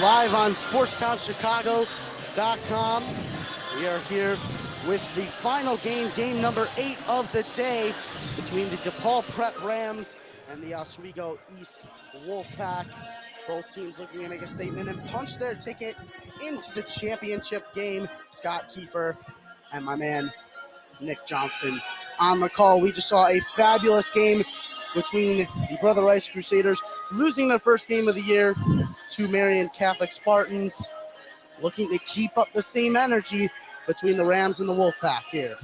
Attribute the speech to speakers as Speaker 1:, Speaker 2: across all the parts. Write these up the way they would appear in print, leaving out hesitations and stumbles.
Speaker 1: live on SportstownChicago.com. We are here with the final game, game number 8 of the day, between the DePaul Prep Rams and the Oswego East Wolfpack. Both teams looking to make a statement and punch their ticket into the championship game. Scott Kiefer and my man Nick Johnston on the call. We just saw a fabulous game between the Brother Rice Crusaders, losing their first game of the year to Marion Catholic Spartans, looking to keep up the same energy between the Rams and the Wolfpack here.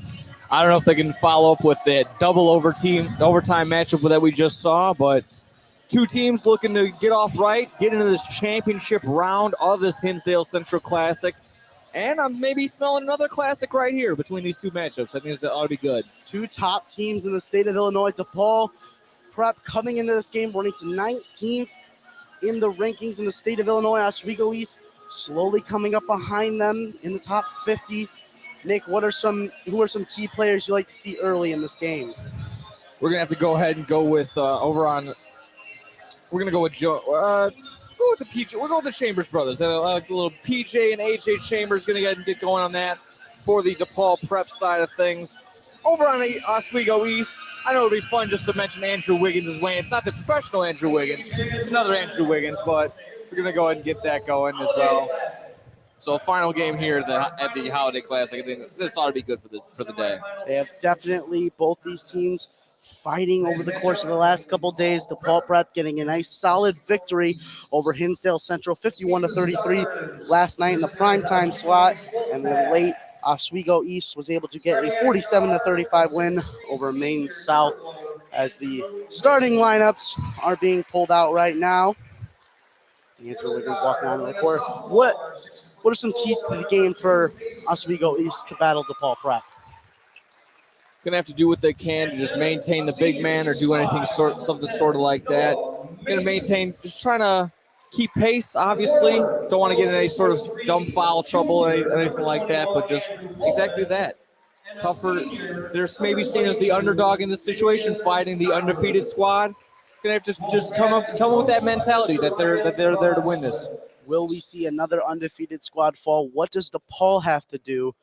Speaker 2: I don't know if they can follow up with that double overtime matchup that we just saw, but two teams looking to get off right, get into this championship round of this Hinsdale Central Classic. And I'm maybe smelling another classic right here between these two matchups. I think it ought to be good.
Speaker 1: Two top teams in the state of Illinois. DePaul Prep coming into this game ranked 19th in the rankings in the state of Illinois. Oswego East slowly coming up behind them in the top 50. Nick, who are some key players you like to see early in this game?
Speaker 2: We're gonna have to go ahead and go with We're gonna go with Joe. Go with the PJ. We're going with the Chambers brothers. Like the little PJ and AJ Chambers gonna get going on that for the DePaul Prep side of things. Over on the Oswego East, I know it'd be fun just to mention Andrew Wiggins' way. It's not the professional Andrew Wiggins, it's another Andrew Wiggins, but we're gonna go ahead and get that going as well. So final game here at the Holiday Classic. I think this ought to be good for the day.
Speaker 1: They have definitely, both these teams fighting over the course of the last couple days. DePaul Prep getting a nice solid victory over Hinsdale Central, 51-33 last night in the primetime slot, and then late Oswego East was able to get a 47-35 win over Maine South, as the starting lineups are being pulled out right now. Andrew Wiggins walking out of the court. What are some keys to the game for Oswego East to battle DePaul Prep?
Speaker 2: Gonna have to do what they can to just maintain the big man or do anything something sort of like that. Gonna maintain, just trying to keep pace, obviously. Don't want to get in any sort of dumb foul trouble or anything like that, but just exactly that. Tougher. They're maybe seen as the underdog in this situation, fighting the undefeated squad. Gonna have to just come up with that mentality that they're there to win this.
Speaker 1: Will we see another undefeated squad fall? What does DePaul have to do?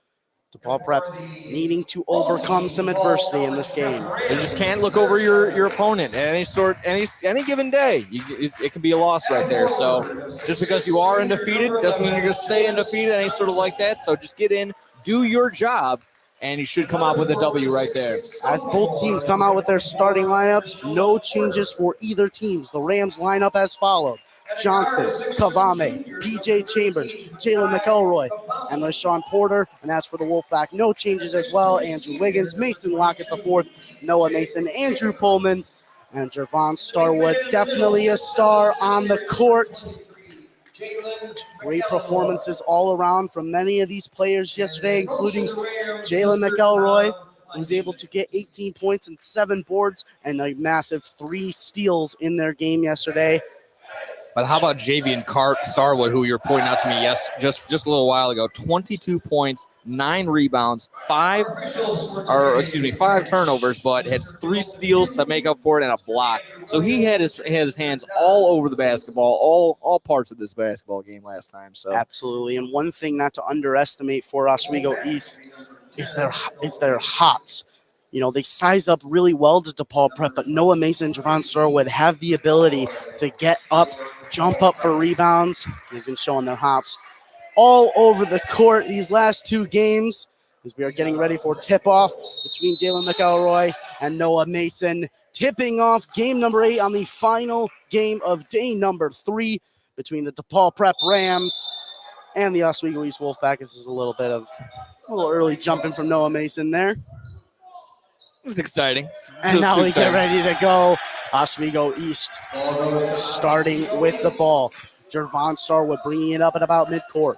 Speaker 1: DePaul Prep needing to overcome some adversity in this game.
Speaker 2: You just can't look over your opponent at any given day. It can be a loss right there. So just because you are undefeated doesn't mean you're going to stay undefeated, any sort of like that. So just get in, do your job, and you should come out with a W right there.
Speaker 1: As both teams come out with their starting lineups, no changes for either teams. The Rams line up as follows: Johnson, Kavame, PJ Chambers, Jalen McElroy, and LaShawn Porter. And as for the Wolfpack, no changes as well. Andrew Wiggins, Mason Lockett the fourth, Noah Mason, Andrew Pullman, and Jervon Starwood. Definitely a star on the court. Great performances all around from many of these players yesterday, including Jalen McElroy, who was able to get 18 points and 7 boards and a massive 3 steals in their game yesterday.
Speaker 2: But how about Javian Starwood, who you were pointing out to me just a little while ago? 22 points, 9 rebounds, 5 turnovers, but has 3 steals to make up for it and a block. So he had his hands all over the basketball, all parts of this basketball game last time. So
Speaker 1: absolutely. And one thing not to underestimate for Oswego East is their hops. You know, they size up really well to DePaul Prep, but Noah Mason and Jervon Starwood have the ability to get up, jump up for rebounds. They've been showing their hops all over the court these last 2 games, as we are getting ready for tip-off between Jalen McElroy and Noah Mason. Tipping off game number 8 on the final game of day number 3 between the DePaul Prep Rams and the Oswego East Wolfpack. This is a little early jumping from Noah Mason there.
Speaker 2: It was exciting.
Speaker 1: And now we get ready to go. Oswego East starting with the ball. Jervon Starwood bringing it up at about midcourt.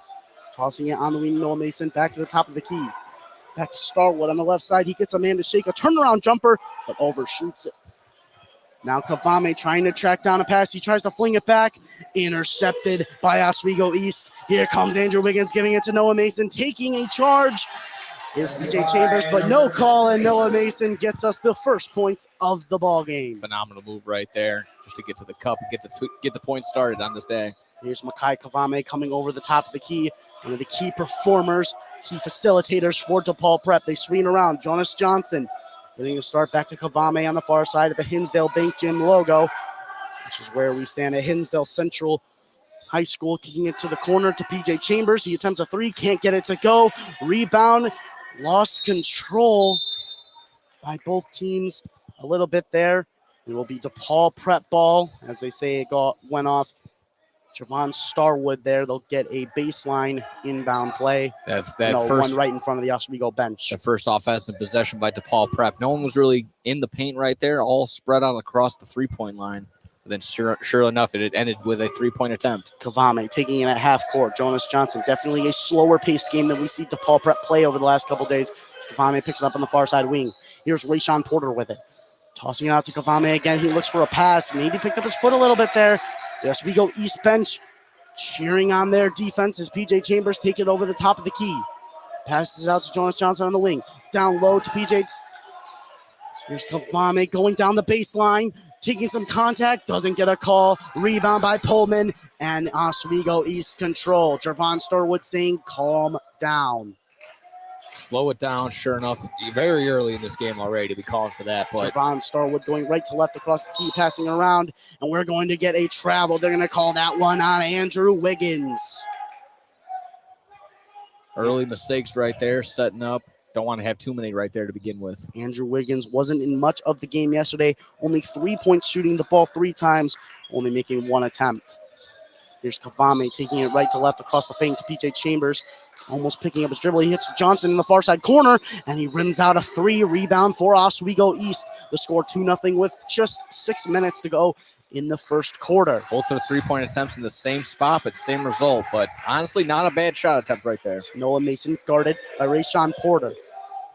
Speaker 1: Tossing it on the wing. Noah Mason back to the top of the key. Back to Starwood on the left side. He gets a man to shake a turnaround jumper, but overshoots it. Now Kavame trying to track down a pass. He tries to fling it back. Intercepted by Oswego East. Here comes Andrew Wiggins giving it to Noah Mason. Taking a charge is PJ Chambers, but no call, and Noah Mason gets us the first points of the ball game.
Speaker 2: Phenomenal move right there, just to get to the cup and get the point started on this day.
Speaker 1: Here's Makai Kavame coming over the top of the key. One of the key performers, key facilitators for DePaul Prep. They swing around. Jonas Johnson getting a start back to Kavame on the far side of the Hinsdale Bank Gym logo, which is where we stand at Hinsdale Central High School. Kicking it to the corner to PJ Chambers. He attempts a three, can't get it to go. Rebound, lost control by both teams a little bit there. It will be DePaul Prep ball. As they say, went off Javon Starwood there. They'll get a baseline inbound play. One right in front of the Oswego bench.
Speaker 2: The first offensive possession by DePaul Prep. No one was really in the paint right there, all spread out across the three-point line. But then sure enough, it ended with a three-point attempt.
Speaker 1: Kavame taking it at half court. Jonas Johnson, definitely a slower-paced game than we see DePaul Prep play over the last couple days. Kavame picks it up on the far side wing. Here's Rayshawn Porter with it. Tossing it out to Kavame again. He looks for a pass. Maybe picked up his foot a little bit there. Yes, we go East bench. Cheering on their defense as PJ Chambers take it over the top of the key. Passes it out to Jonas Johnson on the wing. Down low to PJ. Here's Kavame going down the baseline. Taking some contact. Doesn't get a call. Rebound by Pullman. And Oswego East control. Javon Starwood saying calm down.
Speaker 2: Slow it down, sure enough. Very early in this game already to be calling for that. But
Speaker 1: Javon Starwood going right to left across the key, passing around. And we're going to get a travel. They're going to call that one on Andrew Wiggins.
Speaker 2: Early mistakes right there, setting up. Don't want to have too many right there to begin with.
Speaker 1: Andrew Wiggins wasn't in much of the game yesterday. Only 3 points, shooting the ball 3 times, only making 1 attempt. Here's Kavame taking it right to left across the paint to PJ Chambers. Almost picking up his dribble. He hits Johnson in the far side corner, and he rims out a 3. Rebound for Oswego East. The score 2-0 with just 6 minutes to go in the first quarter.
Speaker 2: Both of the 3-point attempts in the same spot, but same result. But honestly, not a bad shot attempt right there.
Speaker 1: Noah Mason guarded by Rayshawn Porter.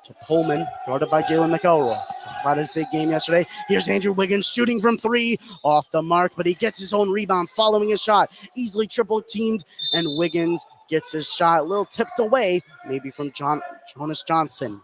Speaker 1: To Pullman, guarded by Jalen McElroy. Talked about his big game yesterday. Here's Andrew Wiggins shooting from 3, off the mark, but he gets his own rebound following his shot. Easily triple teamed, and Wiggins gets his shot a little tipped away, maybe from Jonas Johnson.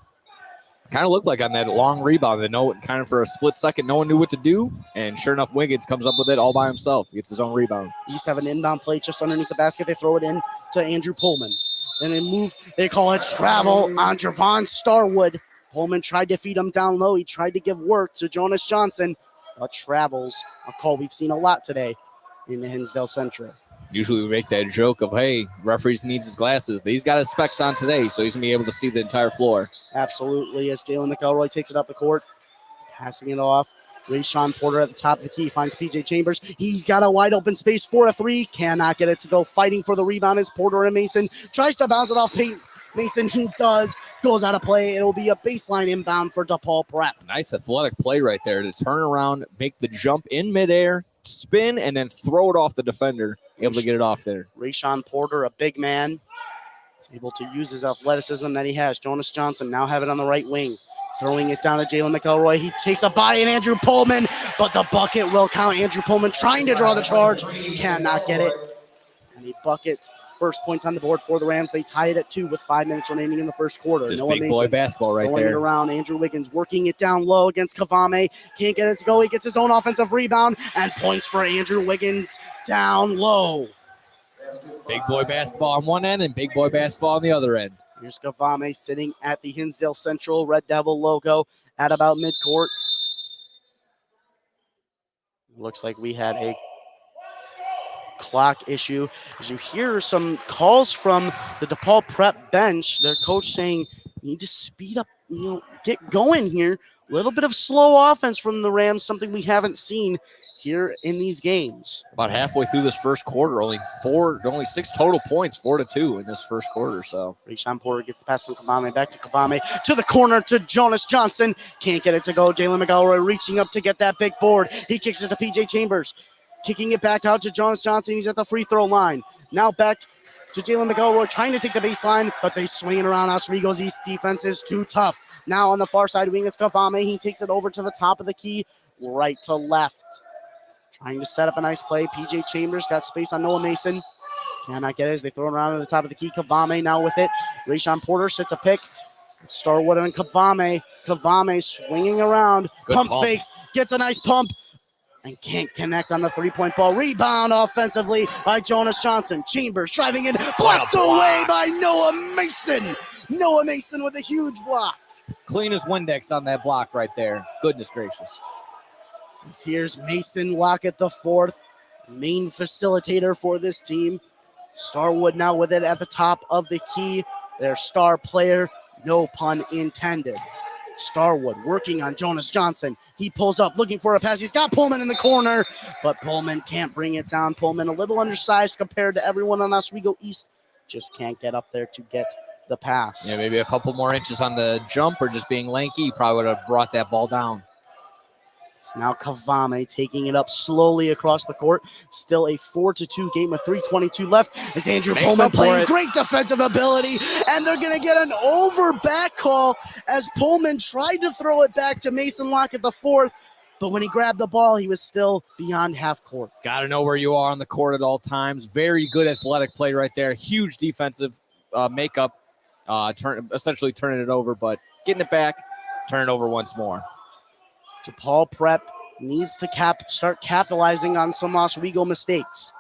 Speaker 2: Kind of looked like on that long rebound, kind of for a split second, no one knew what to do, and sure enough, Wiggins comes up with it all by himself. He gets his own rebound.
Speaker 1: East have an inbound play just underneath the basket. They throw it in to Andrew Pullman. Then they call it travel on Javon Starwood. Pullman tried to feed him down low. He tried to give work to Jonas Johnson, but travels, a call we've seen a lot today in the Hinsdale Central.
Speaker 2: Usually we make that joke of, hey, referees needs his glasses. He's got his specs on today, so he's going to be able to see the entire floor.
Speaker 1: Absolutely, as Jalen McElroy takes it up the court, passing it off. Rayshawn Porter at the top of the key finds PJ Chambers. He's got a wide open space for a 3. Cannot get it to go. Fighting for the rebound is Porter and Mason. Tries to bounce it off Mason. He does. Goes out of play. It'll be a baseline inbound for DePaul Prep.
Speaker 2: Nice athletic play right there to turn around, make the jump in midair, spin, and then throw it off the defender. Able to get it off there.
Speaker 1: Rayshawn Porter, a big man, is able to use his athleticism that he has. Jonas Johnson now have it on the right wing. Throwing it down to Jalen McElroy. He takes a body in Andrew Pullman, but the bucket will count. Andrew Pullman trying to draw the charge. Cannot get it. And he buckets. First points on the board for the Rams. They tie it at 2 with 5 minutes remaining in the first quarter.
Speaker 2: Just
Speaker 1: Noah
Speaker 2: big
Speaker 1: Mason
Speaker 2: boy basketball right
Speaker 1: throwing
Speaker 2: there.
Speaker 1: It around. Andrew Wiggins working it down low against Kavame. Can't get it to go. He gets his own offensive rebound and points for Andrew Wiggins down low.
Speaker 2: Big boy basketball on one end and big boy basketball on the other end.
Speaker 1: Here's Kavame sitting at the Hinsdale Central Red Devil logo at about midcourt. Looks like we had a clock issue. As you hear some calls from the DePaul Prep bench, their coach saying, you need to speed up, get going here. A little bit of slow offense from the Rams, something we haven't seen here in these games.
Speaker 2: About halfway through this first quarter, only 6 total points, 4-2 in this first quarter. So
Speaker 1: Rayshawn Porter gets the pass from Kavame, back to Kavame, to the corner to Jonas Johnson. Can't get it to go. Jalen McElroy reaching up to get that big board. He kicks it to PJ Chambers, kicking it back out to Jonas Johnson. He's at the free throw line. Now back to Jalen McElroy, trying to take the baseline, but they swing it around. Oswego's East defense is too tough. Now on the far side wing is Kavame. He takes it over to the top of the key, right to left. Trying to set up a nice play. PJ Chambers got space on Noah Mason. Cannot get it as they throw it around to the top of the key. Kavame now with it. Rayshawn Porter sits a pick. Starwood and Kavame. Kavame swinging around. Pump fakes. Gets a nice pump. and can't connect on the three-point ball. Rebound offensively by Jonas Johnson. Chambers driving in, blocked away by Noah Mason. Noah Mason with a huge block.
Speaker 2: Clean as Windex on that block right there. Goodness gracious.
Speaker 1: Here's Mason Lockett, the fourth main facilitator for this team. Starwood now with it at the top of the key. Their star player, no pun intended. Starwood working on Jonas Johnson. He pulls up looking for a pass. He's got Pullman in the corner, but Pullman can't bring it down. Pullman a little undersized compared to everyone on Oswego East. Just can't get up there to get the pass.
Speaker 2: Yeah, maybe a couple more inches on the jump or just being lanky. He probably would have brought that ball down.
Speaker 1: It's now Kavame taking it up slowly across the court. Still a 4-2 game with 3:22 left. As Andrew Pullman playing great defensive ability, and they're going to get an over back call as Pullman tried to throw it back to Mason Lockett the fourth, but when he grabbed the ball, he was still beyond half court.
Speaker 2: Got to know where you are on the court at all times. Very good athletic play right there. Huge defensive makeup, essentially turning it over, but getting it back, turn it over once more.
Speaker 1: DePaul Prep needs to start capitalizing on some Oswego mistakes.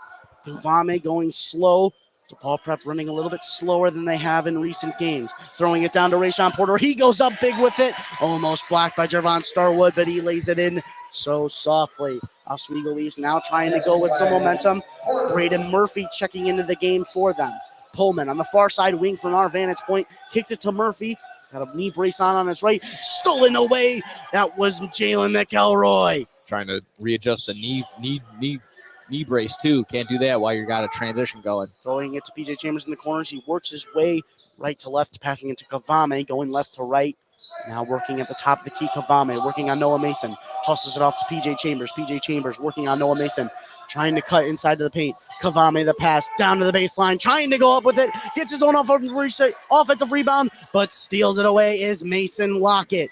Speaker 1: Kavame going slow. DePaul Prep running a little bit slower than they have in recent games. Throwing it down to Rayshawn Porter. He goes up big with it. Almost blocked by Javon Starwood, but he lays it in so softly. Oswego East now trying to go with some momentum. Braden Murphy checking into the game for them. Pullman on the far side wing from our vantage point. Kicks it to Murphy. He's got a knee brace on his right. Stolen away. That was Jalen McElroy.
Speaker 2: Trying to readjust the knee brace too. Can't do that while you got a transition going.
Speaker 1: Throwing it to PJ Chambers in the corners. He works his way right to left, passing it to Kavame, going left to right. Now working at the top of the key, Kavame working on Noah Mason. Tosses it off to PJ Chambers. PJ Chambers working on Noah Mason. Trying to cut inside of the paint. Kavame the pass down to the baseline. Trying to go up with it. Gets his own offensive rebound, but steals it away is Mason Lockett.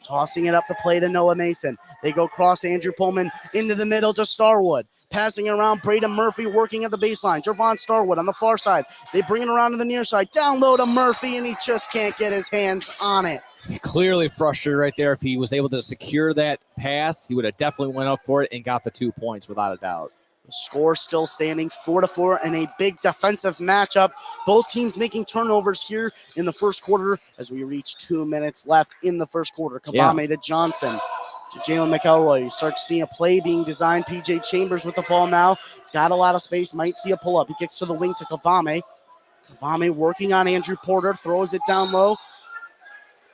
Speaker 1: Tossing it up the play to Noah Mason. They go cross Andrew Pullman into the middle to Starwood. Passing it around, Braden Murphy working at the baseline. Javon Starwood on the far side. They bring it around to the near side. Down low to Murphy, and he just can't get his hands on it.
Speaker 2: Clearly frustrated right there. If he was able to secure that pass, he would have definitely went up for it and got the 2 points without a doubt.
Speaker 1: The score still standing 4-4 in a big defensive matchup. Both teams making turnovers here in the first quarter as we reach 2 minutes left in the first quarter. Kavame to Johnson. To Jalen McElroy. You start to see a play being designed. PJ Chambers with the ball now. It's got a lot of space. Might see a pull-up. He kicks to the wing to Kavame. Kavame working on Andrew Porter. Throws it down low.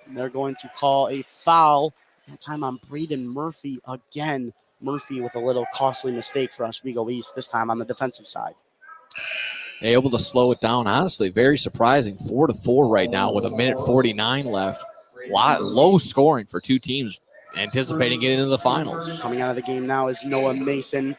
Speaker 1: And they're going to call a foul. That time on Braden Murphy again. Murphy with a little costly mistake for Oswego East, this time on the defensive side.
Speaker 2: Able to slow it down. Honestly, very surprising. 4-4 right now with 1:49 left. Low scoring for two teams. Anticipating getting into the finals.
Speaker 1: Coming out of the game now is Noah Mason.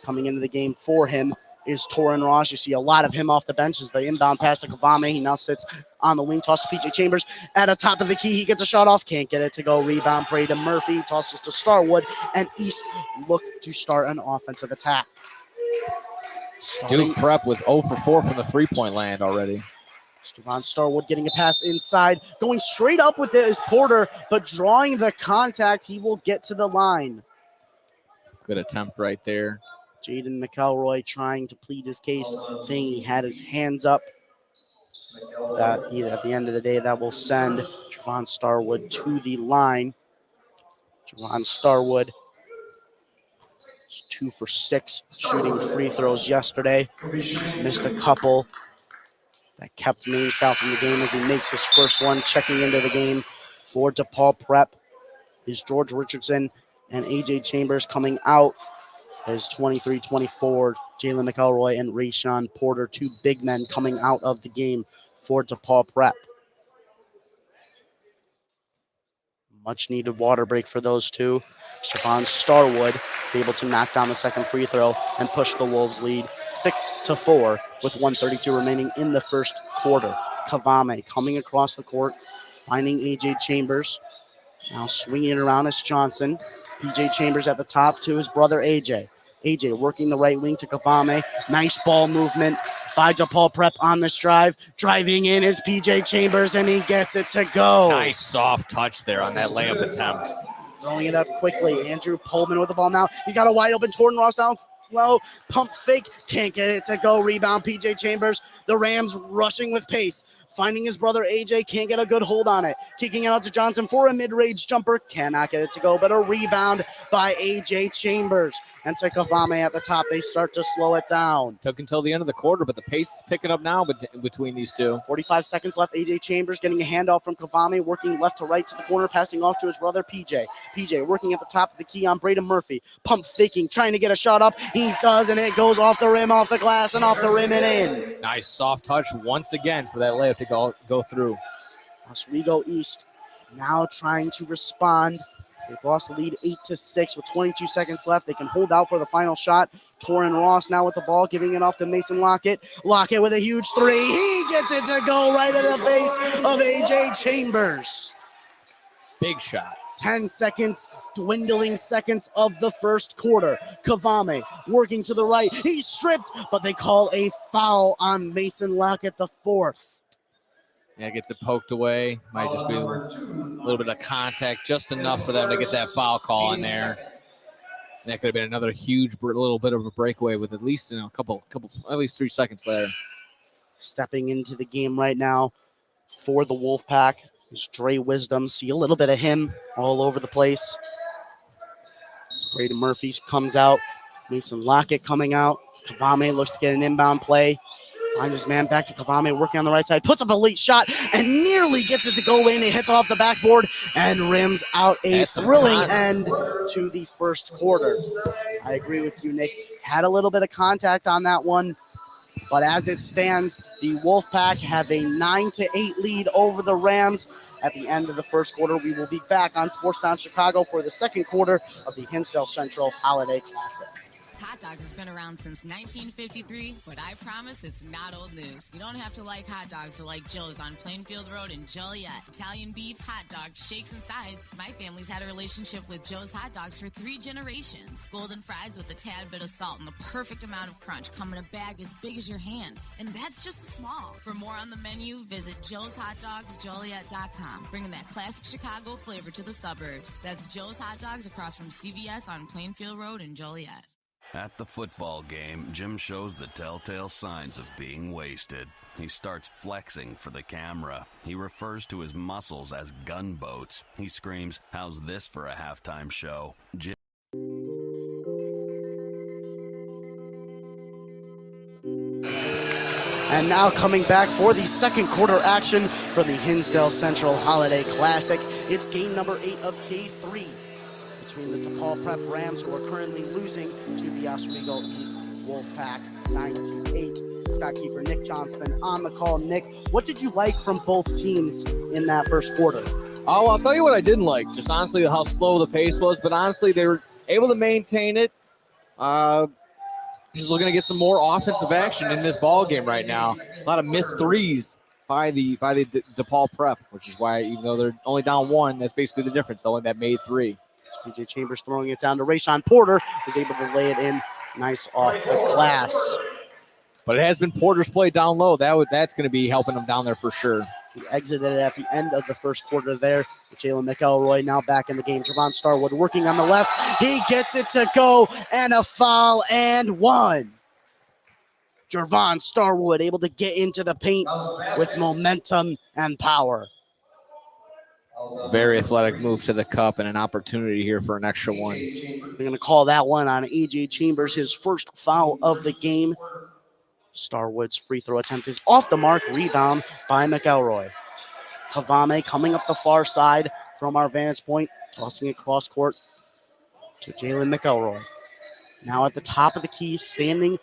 Speaker 1: Coming into the game for him is Torin Ross. You see a lot of him off the bench as the inbound pass to Kavame. He now sits on the wing, toss to PJ Chambers. At the top of the key, he gets a shot off. Can't get it to go. Rebound, Braden Murphy. Tosses to Starwood. And East look to start an offensive attack.
Speaker 2: Duke Prep with 0 for 4 from the three-point land already.
Speaker 1: Javon Starwood getting a pass inside. Going straight up with it is Porter, but drawing the contact, he will get to the line.
Speaker 2: Good attempt right there.
Speaker 1: Jaden McElroy trying to plead his case, saying he had his hands up. That at the end of the day, that will send Javon Starwood to the line. Javon Starwood is 2 for 6 shooting free throws yesterday. Missed a couple. That kept Maine South in the game as he makes his first one. Checking into the game for DePaul Prep is George Richardson and A.J. Chambers. Coming out as 23-24, Jalen McElroy and Rayshawn Porter, two big men coming out of the game for DePaul Prep. Much needed water break for those two. Javon Starwood is able to knock down the second free throw and push the Wolves lead 6-4 with 1:32 remaining in the first quarter. Kavame coming across the court, finding A.J. Chambers. Now swinging it around is Johnson. P.J. Chambers at the top to his brother A.J. A.J. working the right wing to Kavame. Nice ball movement by DePaul Prep on this drive. Driving in is P.J. Chambers, and he gets it to go.
Speaker 2: Nice soft touch there on that layup attempt.
Speaker 1: Throwing it up quickly. Andrew Pullman with the ball now. He's got a wide open Torton Ross down low. Pump fake. Can't get it to go. Rebound PJ Chambers. The Rams rushing with pace. Finding his brother AJ. Can't get a good hold on it. Kicking it out to Johnson for a mid-range jumper. Cannot get it to go, but a rebound by AJ Chambers. And to Kavame at the top. They start to slow it down.
Speaker 2: Took until the end of the quarter, but the pace is picking up now between these two.
Speaker 1: 45 seconds left. AJ Chambers getting a handoff from Kavame, working left to right to the corner, passing off to his brother PJ. PJ working at the top of the key on Braden Murphy. Pump faking, trying to get a shot up. He does, and it goes off the rim, off the glass, and off the rim and in.
Speaker 2: Nice soft touch once again for that layup to go through.
Speaker 1: Oswego East now trying to respond. They've lost the lead 8-6 with 22 seconds left. They can hold out for the final shot. Torrin Ross now with the ball, giving it off to Mason Lockett. Lockett with a huge three. He gets it to go right in the face of AJ Chambers.
Speaker 2: Big shot.
Speaker 1: 10 seconds, dwindling seconds of the first quarter. Kavame working to the right. He's stripped, but they call a foul on Mason Lockett, the fourth.
Speaker 2: Yeah, gets it poked away. Might just be a little bit of contact, just enough for them to get that foul call in there. And that could have been another huge little bit of a breakaway with at least a couple, at least 3 seconds there.
Speaker 1: Stepping into the game right now for the Wolfpack is Dre Wisdom. See a little bit of him all over the place. Braden Murphy comes out. Mason Lockett coming out. Kavame looks to get an inbound play. Finds his man back to Kavame, working on the right side. Puts up a late shot and nearly gets it to go in. It hits off the backboard and rims out a thrilling end to the first quarter. I agree with you, Nick. Had a little bit of contact on that one. But as it stands, the Wolfpack have a 9-8 lead over the Rams at the end of the first quarter. We will be back on Sportstown Chicago for the second quarter of the Hinsdale Central Holiday Classic.
Speaker 3: Hot dogs has been around since 1953, but I promise it's not old news. You don't have to like hot dogs to like Joe's on Plainfield Road in Joliet. Italian beef, hot dogs, shakes, and sides. My family's had a relationship with Joe's Hot Dogs for 3 generations. Golden fries with a tad bit of salt and the perfect amount of crunch come in a bag as big as your hand. And that's just small. For more on the menu, visit joeshotdogsjoliet.com. Bringing that classic Chicago flavor to the suburbs. That's Joe's Hot Dogs across from CVS on Plainfield Road in Joliet.
Speaker 4: At the football game, Jim shows the telltale signs of being wasted. He starts flexing for the camera. He refers to his muscles as gunboats. He screams, "How's this for a halftime show?" Jim.
Speaker 1: And now coming back for the second quarter action from the Hinsdale Central Holiday Classic. It's game number 8 of day 3. Between the DePaul Prep Rams, who are currently losing to the Oswego East Wolfpack 9-8. Scott Kiefer, Nick Johnston on the call. Nick, what did you like from both teams in that first quarter?
Speaker 2: Oh, I'll tell you what I didn't like. Just honestly how slow the pace was, but honestly they were able to maintain it. Just looking to get some more offensive action in this ball game right now. A lot of missed threes by the DePaul Prep, which is why, even though they're only down 1, that's basically the difference. The one that made 3.
Speaker 1: PJ Chambers throwing it down to Rayshawn Porter, who's able to lay it in nice off the glass.
Speaker 2: But it has been Porter's play down low. That's going to be helping him down there for sure.
Speaker 1: He exited it at the end of the first quarter there. Jalen McElroy now back in the game. Javon Starwood working on the left. He gets it to go, and a foul and 1. Javon Starwood able to get into the paint with momentum and power.
Speaker 2: Very athletic move to the cup and an opportunity here for an extra 1.
Speaker 1: They're going to call that one on AJ Chambers, his first foul of the game. Starwood's free throw attempt is off the mark. Rebound by McElroy. Kavame coming up the far side from our vantage point, tossing it cross court to Jalen McElroy. Now at the top of the key, standing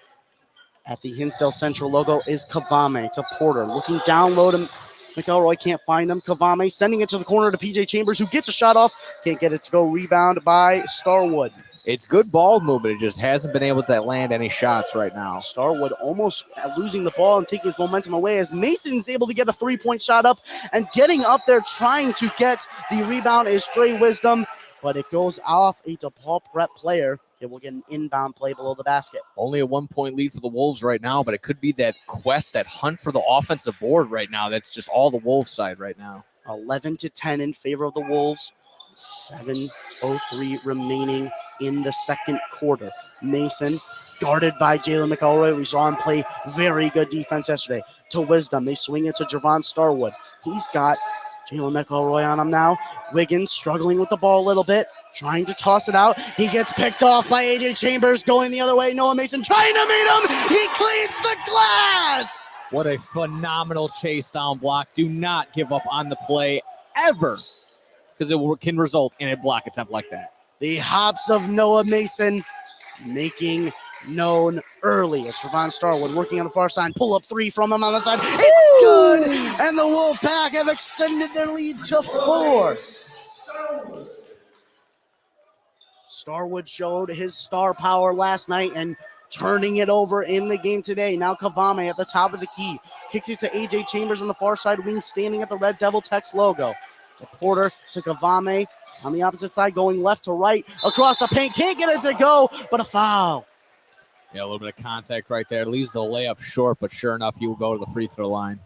Speaker 1: at the Hinsdale Central logo is Kavame to Porter. Looking down low to McElroy, can't find him. Kavame sending it to the corner to PJ Chambers, who gets a shot off. Can't get it to go. Rebound by Starwood.
Speaker 2: It's good ball movement. It just hasn't been able to land any shots right now.
Speaker 1: Starwood almost losing the ball and taking his momentum away as Mason's able to get a 3-point shot up, and getting up there trying to get the rebound is Dre Wisdom, but it goes off a DePaul Prep player. It will get an inbound play below the basket.
Speaker 2: Only a 1-point lead for the Wolves right now, but it could be that quest, that hunt for the offensive board right now. That's just all the Wolves side right now.
Speaker 1: 11-10 in favor of the Wolves. 7:03 remaining in the second quarter. Mason guarded by Jalen McElroy. We saw him play very good defense yesterday. To Wisdom, they swing it to Javon Starwood. He's got Jalen McElroy on him now. Wiggins struggling with the ball a little bit, trying to toss it out. He gets picked off by A.J. Chambers going the other way. Noah Mason trying to meet him. He cleans the glass.
Speaker 2: What a phenomenal chase down block. Do not give up on the play ever, because it can result in a block attempt like that.
Speaker 1: The hops of Noah Mason making known early as Javon Starwood working on the far side. Pull up three from him on the side. It's good. And the Wolfpack have extended their lead to 4. Starwood showed his star power last night and turning it over in the game today. Now Kavame at the top of the key. Kicks it to AJ Chambers on the far side wing, standing at the Red Devil Tex logo. To Porter to Kavame on the opposite side, going left to right across the paint. Can't get it to go, but a foul.
Speaker 2: Yeah, a little bit of contact right there. Leaves the layup short, but sure enough, he will go to the free throw line.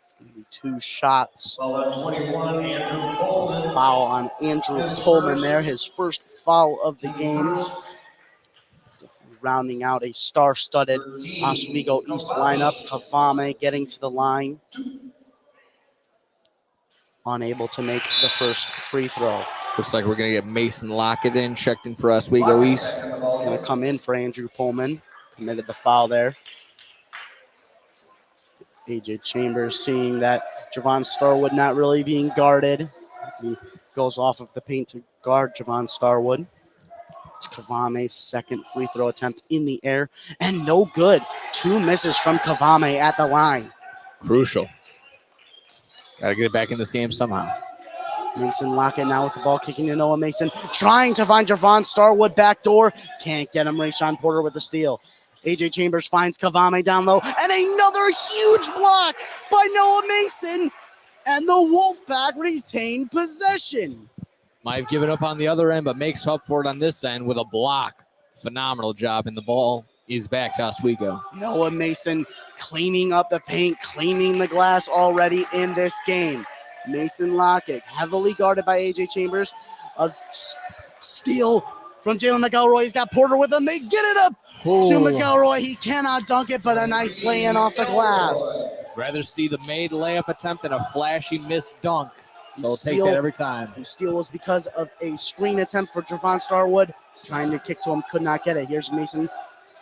Speaker 1: It's going to be 2 shots.
Speaker 5: Foul on 21, Andrew Pullman.
Speaker 1: Foul on Andrew Pullman there, his first foul of the game. Rounding out a star-studded Oswego East lineup. Kavame getting to the line. Unable to make the first free throw.
Speaker 2: Looks like we're going to get Mason Lockett in, checked in for Oswego East.
Speaker 1: It's going to come in for Andrew Pullman. Committed the foul there. AJ Chambers seeing that Javon Starwood not really being guarded as he goes off of the paint to guard Javon Starwood. It's Kavame's second free throw attempt in the air, and no good. 2 misses from Kavame at the line.
Speaker 2: Crucial. Got to get it back in this game somehow.
Speaker 1: Mason Lockett now with the ball, kicking to Noah Mason, trying to find Javon Starwood backdoor. Can't get him. Rayshawn Porter with the steal. AJ Chambers finds Kavame down low, and another huge block by Noah Mason, and the Wolfpack retain possession.
Speaker 2: Might have given up on the other end, but makes up for it on this end with a block. Phenomenal job, and the ball is back to Oswego.
Speaker 1: Noah Mason cleaning up the paint, cleaning the glass already in this game. Mason Lockett, heavily guarded by AJ Chambers. A steal from Jalen McElroy. He's got Porter with him. They get it up to McElroy. He cannot dunk it, but a nice lay-in off the glass.
Speaker 2: Rather see the made layup attempt than a flashy missed dunk. So we'll take that every time.
Speaker 1: The steal was because of a screen attempt for Javon Starwood. Trying to kick to him, could not get it. Here's Mason.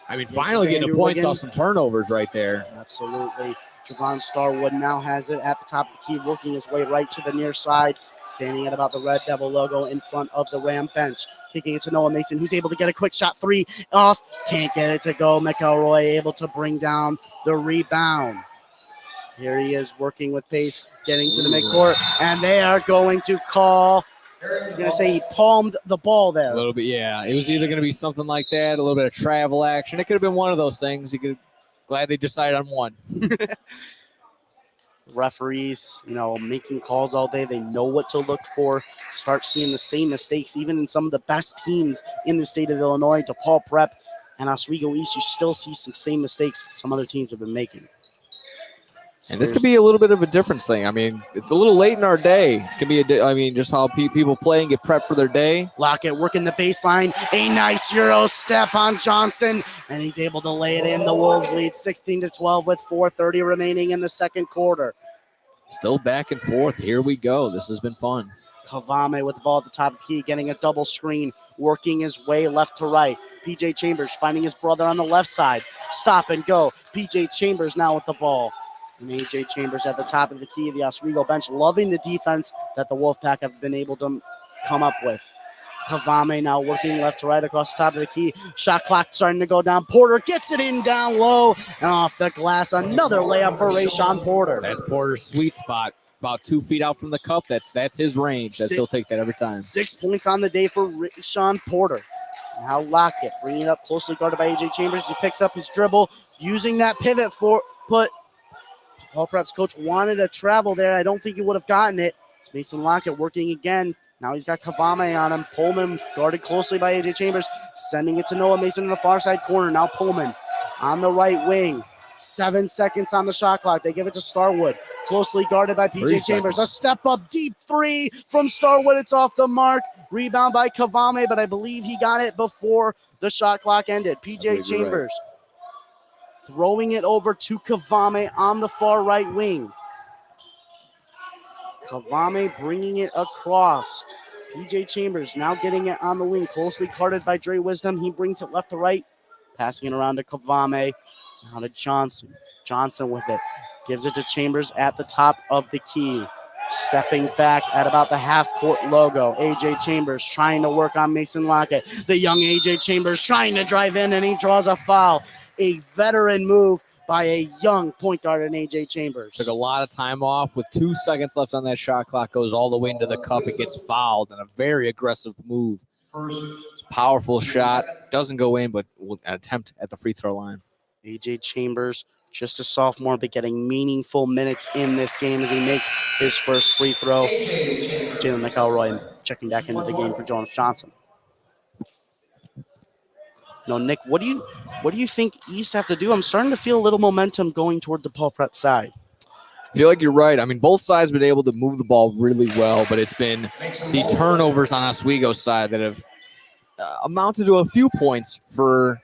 Speaker 2: I mean, finally getting the points off some turnovers right there.
Speaker 1: Absolutely. Javon Starwood now has it at the top of the key, working his way right to the near side, standing at about the Red Devil logo in front of the Ram bench. Kicking it to Noah Mason, who's able to get a quick shot 3 off. Can't get it to go. McElroy able to bring down the rebound. Here he is working with pace, getting to the midcourt, and they are going to call. I'm going to say he palmed the ball there.
Speaker 2: A little bit, yeah. It was either going to be something like that, a little bit of travel action. It could have been one of those things. Glad they decided on one.
Speaker 1: Referees, making calls all day. They know what to look for. Start seeing the same mistakes, even in some of the best teams in the state of Illinois. DePaul Prep and Oswego East, you still see some same mistakes some other teams have been making.
Speaker 2: And this could be a little bit of a difference thing. I mean, it's a little late in our day. It's going to be, just how people play and get prepped for their day.
Speaker 1: Lockett working the baseline. A nice Euro step on Johnson, and he's able to lay it in. The Wolves lead 16-12 with 4:30 remaining in the second quarter.
Speaker 2: Still back and forth. Here we go. This has been fun.
Speaker 1: Kavame with the ball at the top of the key, getting a double screen, working his way left to right. PJ Chambers finding his brother on the left side. Stop and go. PJ Chambers now with the ball. And AJ Chambers at the top of the key, the Oswego bench, loving the defense that the Wolfpack have been able to come up with. Kavame now working left to right across the top of the key. Shot clock starting to go down. Porter gets it in down low and off the glass. Another layup for Rayshawn Porter.
Speaker 2: That's Porter's sweet spot. About 2 feet out from the cup. That's his range. He'll take that every time. 6
Speaker 1: points on the day for Rayshawn Porter. Now Lockett bringing it up, closely guarded by AJ Chambers. He picks up his dribble, using that pivot put. Paul Prep's coach wanted a travel there. I don't think he would have gotten it. It's Mason Lockett working again. Now he's got Kavame on him. Pullman guarded closely by AJ Chambers, sending it to Noah Mason in the far side corner. Now Pullman on the right wing. 7 seconds on the shot clock. They give it to Starwood. Closely guarded by PJ
Speaker 2: 3
Speaker 1: Chambers.
Speaker 2: seconds.
Speaker 1: A step up deep three from Starwood. It's off the mark. Rebound by Kavame, but I believe he got it before the shot clock ended. PJ Chambers throwing it over to Kavame on the far right wing. Kavame bringing it across. PJ Chambers now getting it on the wing, closely guarded by Dre Wisdom. He brings it left to right, passing it around to Kavame. Now to Johnson. Johnson with it. Gives it to Chambers at the top of the key. Stepping back at about the half-court logo. AJ Chambers trying to work on Mason Lockett. The young AJ Chambers trying to drive in, and he draws a foul. A veteran move by a young point guard in AJ Chambers.
Speaker 2: Took a lot of time off with 2 seconds left on that shot clock. Goes all the way into the cup. It gets fouled, and a very aggressive move. Powerful shot. Doesn't go in, but an attempt at the free throw line.
Speaker 1: AJ Chambers, just a sophomore, but getting meaningful minutes in this game as he makes his first free throw. Jalen McElroy checking back into the game for Jonas Johnson. No, Nick, what do you think East have to do? I'm starting to feel a little momentum going toward the DePaul Prep side.
Speaker 2: I feel like you're right. I mean, both sides have been able to move the ball really well, but it's been the turnovers on Oswego's side that have amounted to a few points for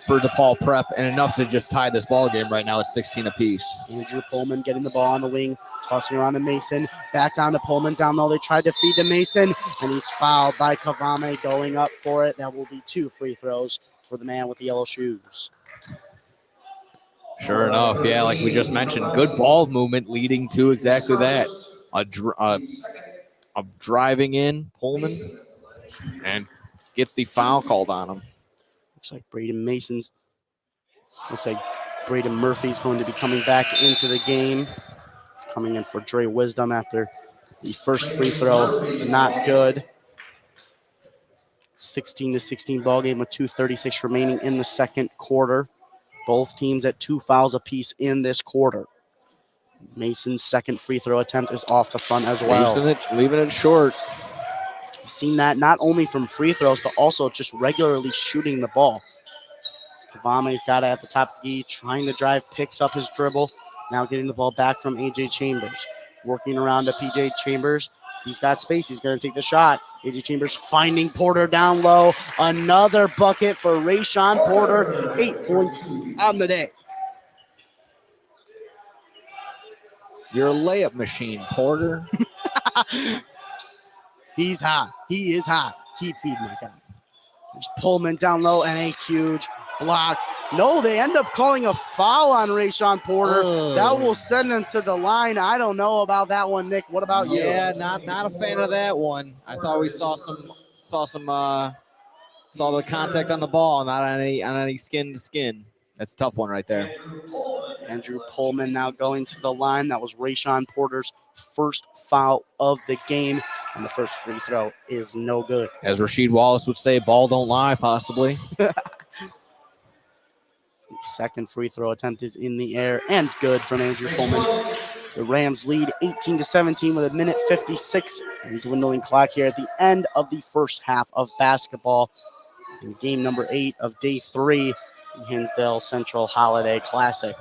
Speaker 2: DePaul Prep and enough to just tie this ball game right now at 16 apiece.
Speaker 1: Andrew Pullman getting the ball on the wing, tossing around to Mason. Back down to Pullman. Down low, they tried to feed to Mason, and he's fouled by Kavame going up for it. That will be 2 free throws for the man with the yellow shoes.
Speaker 2: Sure enough, yeah, like we just mentioned, good ball movement leading to exactly that. A driving in Pullman and gets the foul called on him.
Speaker 1: Looks like Braden Murphy's going to be coming back into the game. He's coming in for Dre Wisdom after the first free throw. Not good. 16-16 ball game with 2:36 remaining in the second quarter. Both teams at 2 fouls apiece in this quarter. Mason's second free throw attempt is off the front as well.
Speaker 2: Leaving it short.
Speaker 1: We've seen that not only from free throws, but also just regularly shooting the ball. Kavame's got it at the top of the key, trying to drive, picks up his dribble. Now getting the ball back from AJ Chambers. Working around to PJ Chambers. He's got space. He's going to take the shot. AJ Chambers finding Porter down low. Another bucket for Rayshawn Porter. 8 points on the day.
Speaker 2: You're a layup machine, Porter.
Speaker 1: He's hot. He is hot. Keep feeding that guy. There's Pullman down low and a huge block. No, they end up calling a foul on Rayshawn Porter. That will send him to the line. I don't know about that one, Nick. What about you?
Speaker 2: Yeah, not a fan of that one. I thought we saw the contact on the ball, not on any skin to skin. That's a tough one right there.
Speaker 1: Andrew Pullman now going to the line. That was Rayshawn Porter's first foul of the game, and the first free throw is no good.
Speaker 2: As Rasheed Wallace would say, ball don't lie, possibly.
Speaker 1: Second free throw attempt is in the air and good from Andrew Pullman. The Rams lead 18-17 with 1:56 and dwindling clock here at the end of the first half of basketball in game number 8 of day 3, the Hinsdale Central Holiday Classic.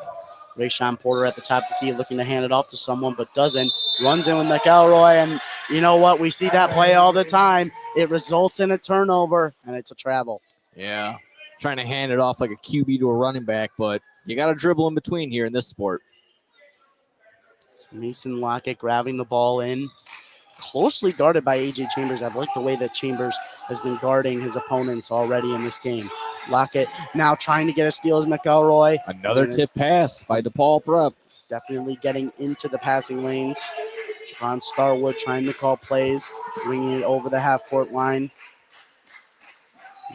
Speaker 1: Rayshawn Porter at the top of the key looking to hand it off to someone, but doesn't. Runs in with McElroy, and you know what? We see that play all the time. It results in a turnover, and it's a travel.
Speaker 2: Yeah. Trying to hand it off like a QB to a running back, but you got to dribble in between here in this sport.
Speaker 1: It's Mason Lockett grabbing the ball in. Closely guarded by AJ Chambers. I've liked the way that Chambers has been guarding his opponents already in this game. Lockett now trying to get a steal as McElroy.
Speaker 2: Another tip pass by DePaul Prep.
Speaker 1: Definitely getting into the passing lanes. Javon Starwood trying to call plays, bringing it over the half-court line.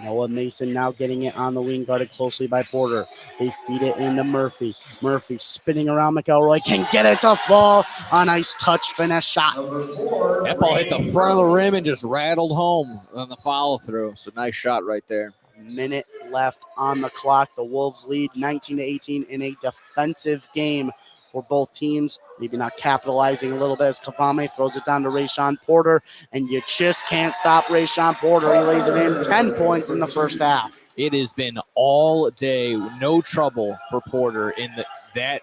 Speaker 1: Noah Mason now getting it on the wing, guarded closely by Porter. They feed it into Murphy. Murphy spinning around McElroy, can get it to fall. A nice touch finesse shot.
Speaker 2: That ball hit the front of the rim and just rattled home on the follow through. So nice shot right there.
Speaker 1: Minute left on the clock. The Wolves lead 19-18 in a defensive game for both teams. Maybe not capitalizing a little bit as Kavame throws it down to Rayshawn Porter, and you just can't stop Rayshawn Porter. He lays it in 10 points in the first half.
Speaker 2: It has been all day, no trouble for Porter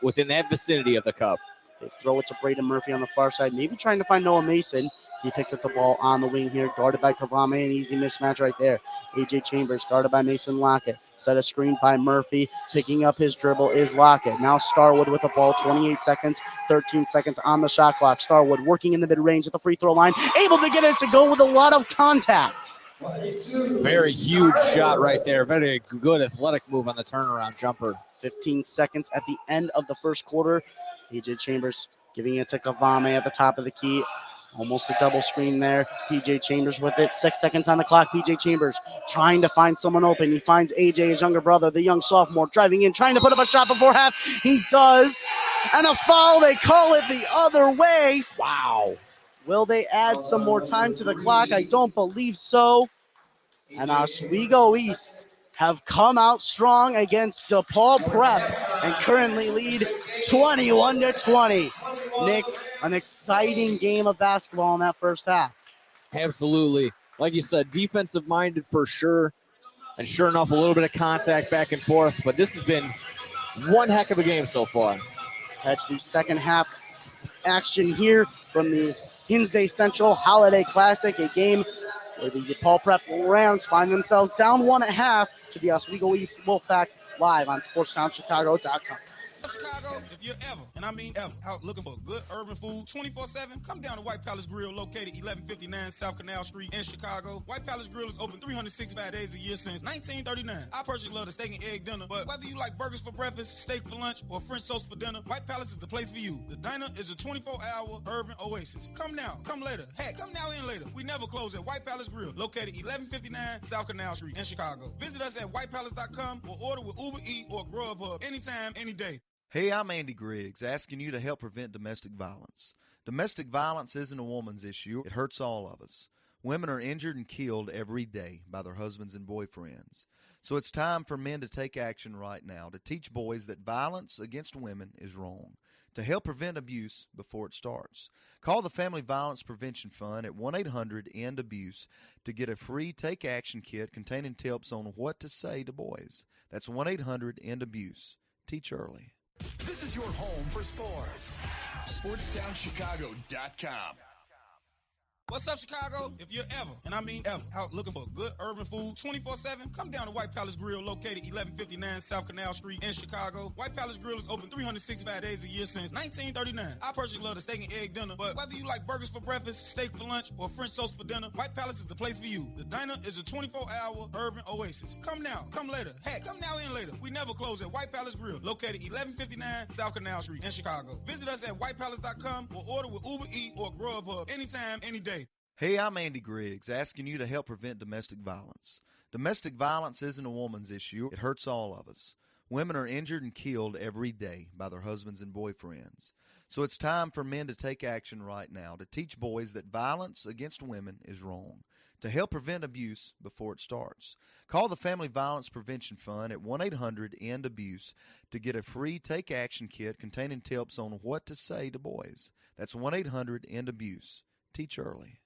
Speaker 2: within that vicinity of the cup.
Speaker 1: They throw it to Braden Murphy on the far side, maybe trying to find Noah Mason. He picks up the ball on the wing here, guarded by Kavame, an easy mismatch right there. AJ Chambers guarded by Mason Lockett. Set a screen by Murphy. Picking up his dribble is Lockett. Now Starwood with the ball, 28 seconds, 13 seconds on the shot clock. Starwood working in the mid-range at the free throw line, able to get it to go with a lot of contact.
Speaker 2: Very huge shot right there. Very good athletic move on the turnaround jumper.
Speaker 1: 15 seconds at the end of the first quarter. AJ Chambers giving it to Kavame at the top of the key. Almost a double screen there. PJ Chambers with it. 6 seconds on the clock. PJ Chambers trying to find someone open. He finds AJ, his younger brother, the young sophomore, driving in, trying to put up a shot before half. He does. And a foul. They call it the other way.
Speaker 2: Wow.
Speaker 1: Will they add some more time to the clock? I don't believe so. And Oswego East have come out strong against DePaul Prep and currently lead 21-20. Nick, an exciting game of basketball in that first half.
Speaker 2: Absolutely. Like you said, defensive minded for sure. And sure enough, a little bit of contact back and forth. But this has been one heck of a game so far.
Speaker 1: Catch the second half action here from the Hinsdale Central Holiday Classic, a game where the DePaul Prep Rams find themselves down 1 at half to the Oswego East Wolfpack live on SportsTownChicago.com.
Speaker 6: Chicago, if you're ever, and I mean ever, out looking for good urban food 24/7, come down to White Palace Grill, located 1159 South Canal Street in Chicago. White Palace Grill is open 365 days a year since 1939. I personally love the steak and egg dinner, but whether you like burgers for breakfast, steak for lunch, or French toast for dinner, White Palace is the place for you. The diner is a 24-hour urban oasis. Come now, come later. Heck, come now and later. We never close at White Palace Grill, located 1159 South Canal Street in Chicago. Visit us at whitepalace.com or order with Uber Eats or Grubhub anytime, any day.
Speaker 7: Hey, I'm Andy Griggs, asking you to help prevent domestic violence. Domestic violence isn't a woman's issue. It hurts all of us. Women are injured and killed every day by their husbands and boyfriends. So it's time for men to take action right now to teach boys that violence against women is wrong, to help prevent abuse before it starts. Call the Family Violence Prevention Fund at 1-800-END-ABUSE to get a free Take Action kit containing tips on what to say to boys. That's 1-800-END-ABUSE. Teach early.
Speaker 8: This is your home for sports. SportsTownChicago.com.
Speaker 6: What's up, Chicago? If you're ever, and I mean ever, out looking for good urban food 24/7, come down to White Palace Grill, located 1159 South Canal Street in Chicago. White Palace Grill is open 365 days a year since 1939. I personally love the steak and egg dinner, but whether you like burgers for breakfast, steak for lunch, or French toast for dinner, White Palace is the place for you. The diner is a 24-hour urban oasis. Come now, come later. Heck, come now and later. We never close at White Palace Grill, located 1159 South Canal Street in Chicago. Visit us at whitepalace.com or order with Uber Eats or Grubhub anytime, any day.
Speaker 7: Hey, I'm Andy Griggs, asking you to help prevent domestic violence. Domestic violence isn't a woman's issue. It hurts all of us. Women are injured and killed every day by their husbands and boyfriends. So it's time for men to take action right now to teach boys that violence against women is wrong, to help prevent abuse before it starts. Call the Family Violence Prevention Fund at 1-800-END-ABUSE to get a free Take Action kit containing tips on what to say to boys. That's 1-800-END-ABUSE. Teach early.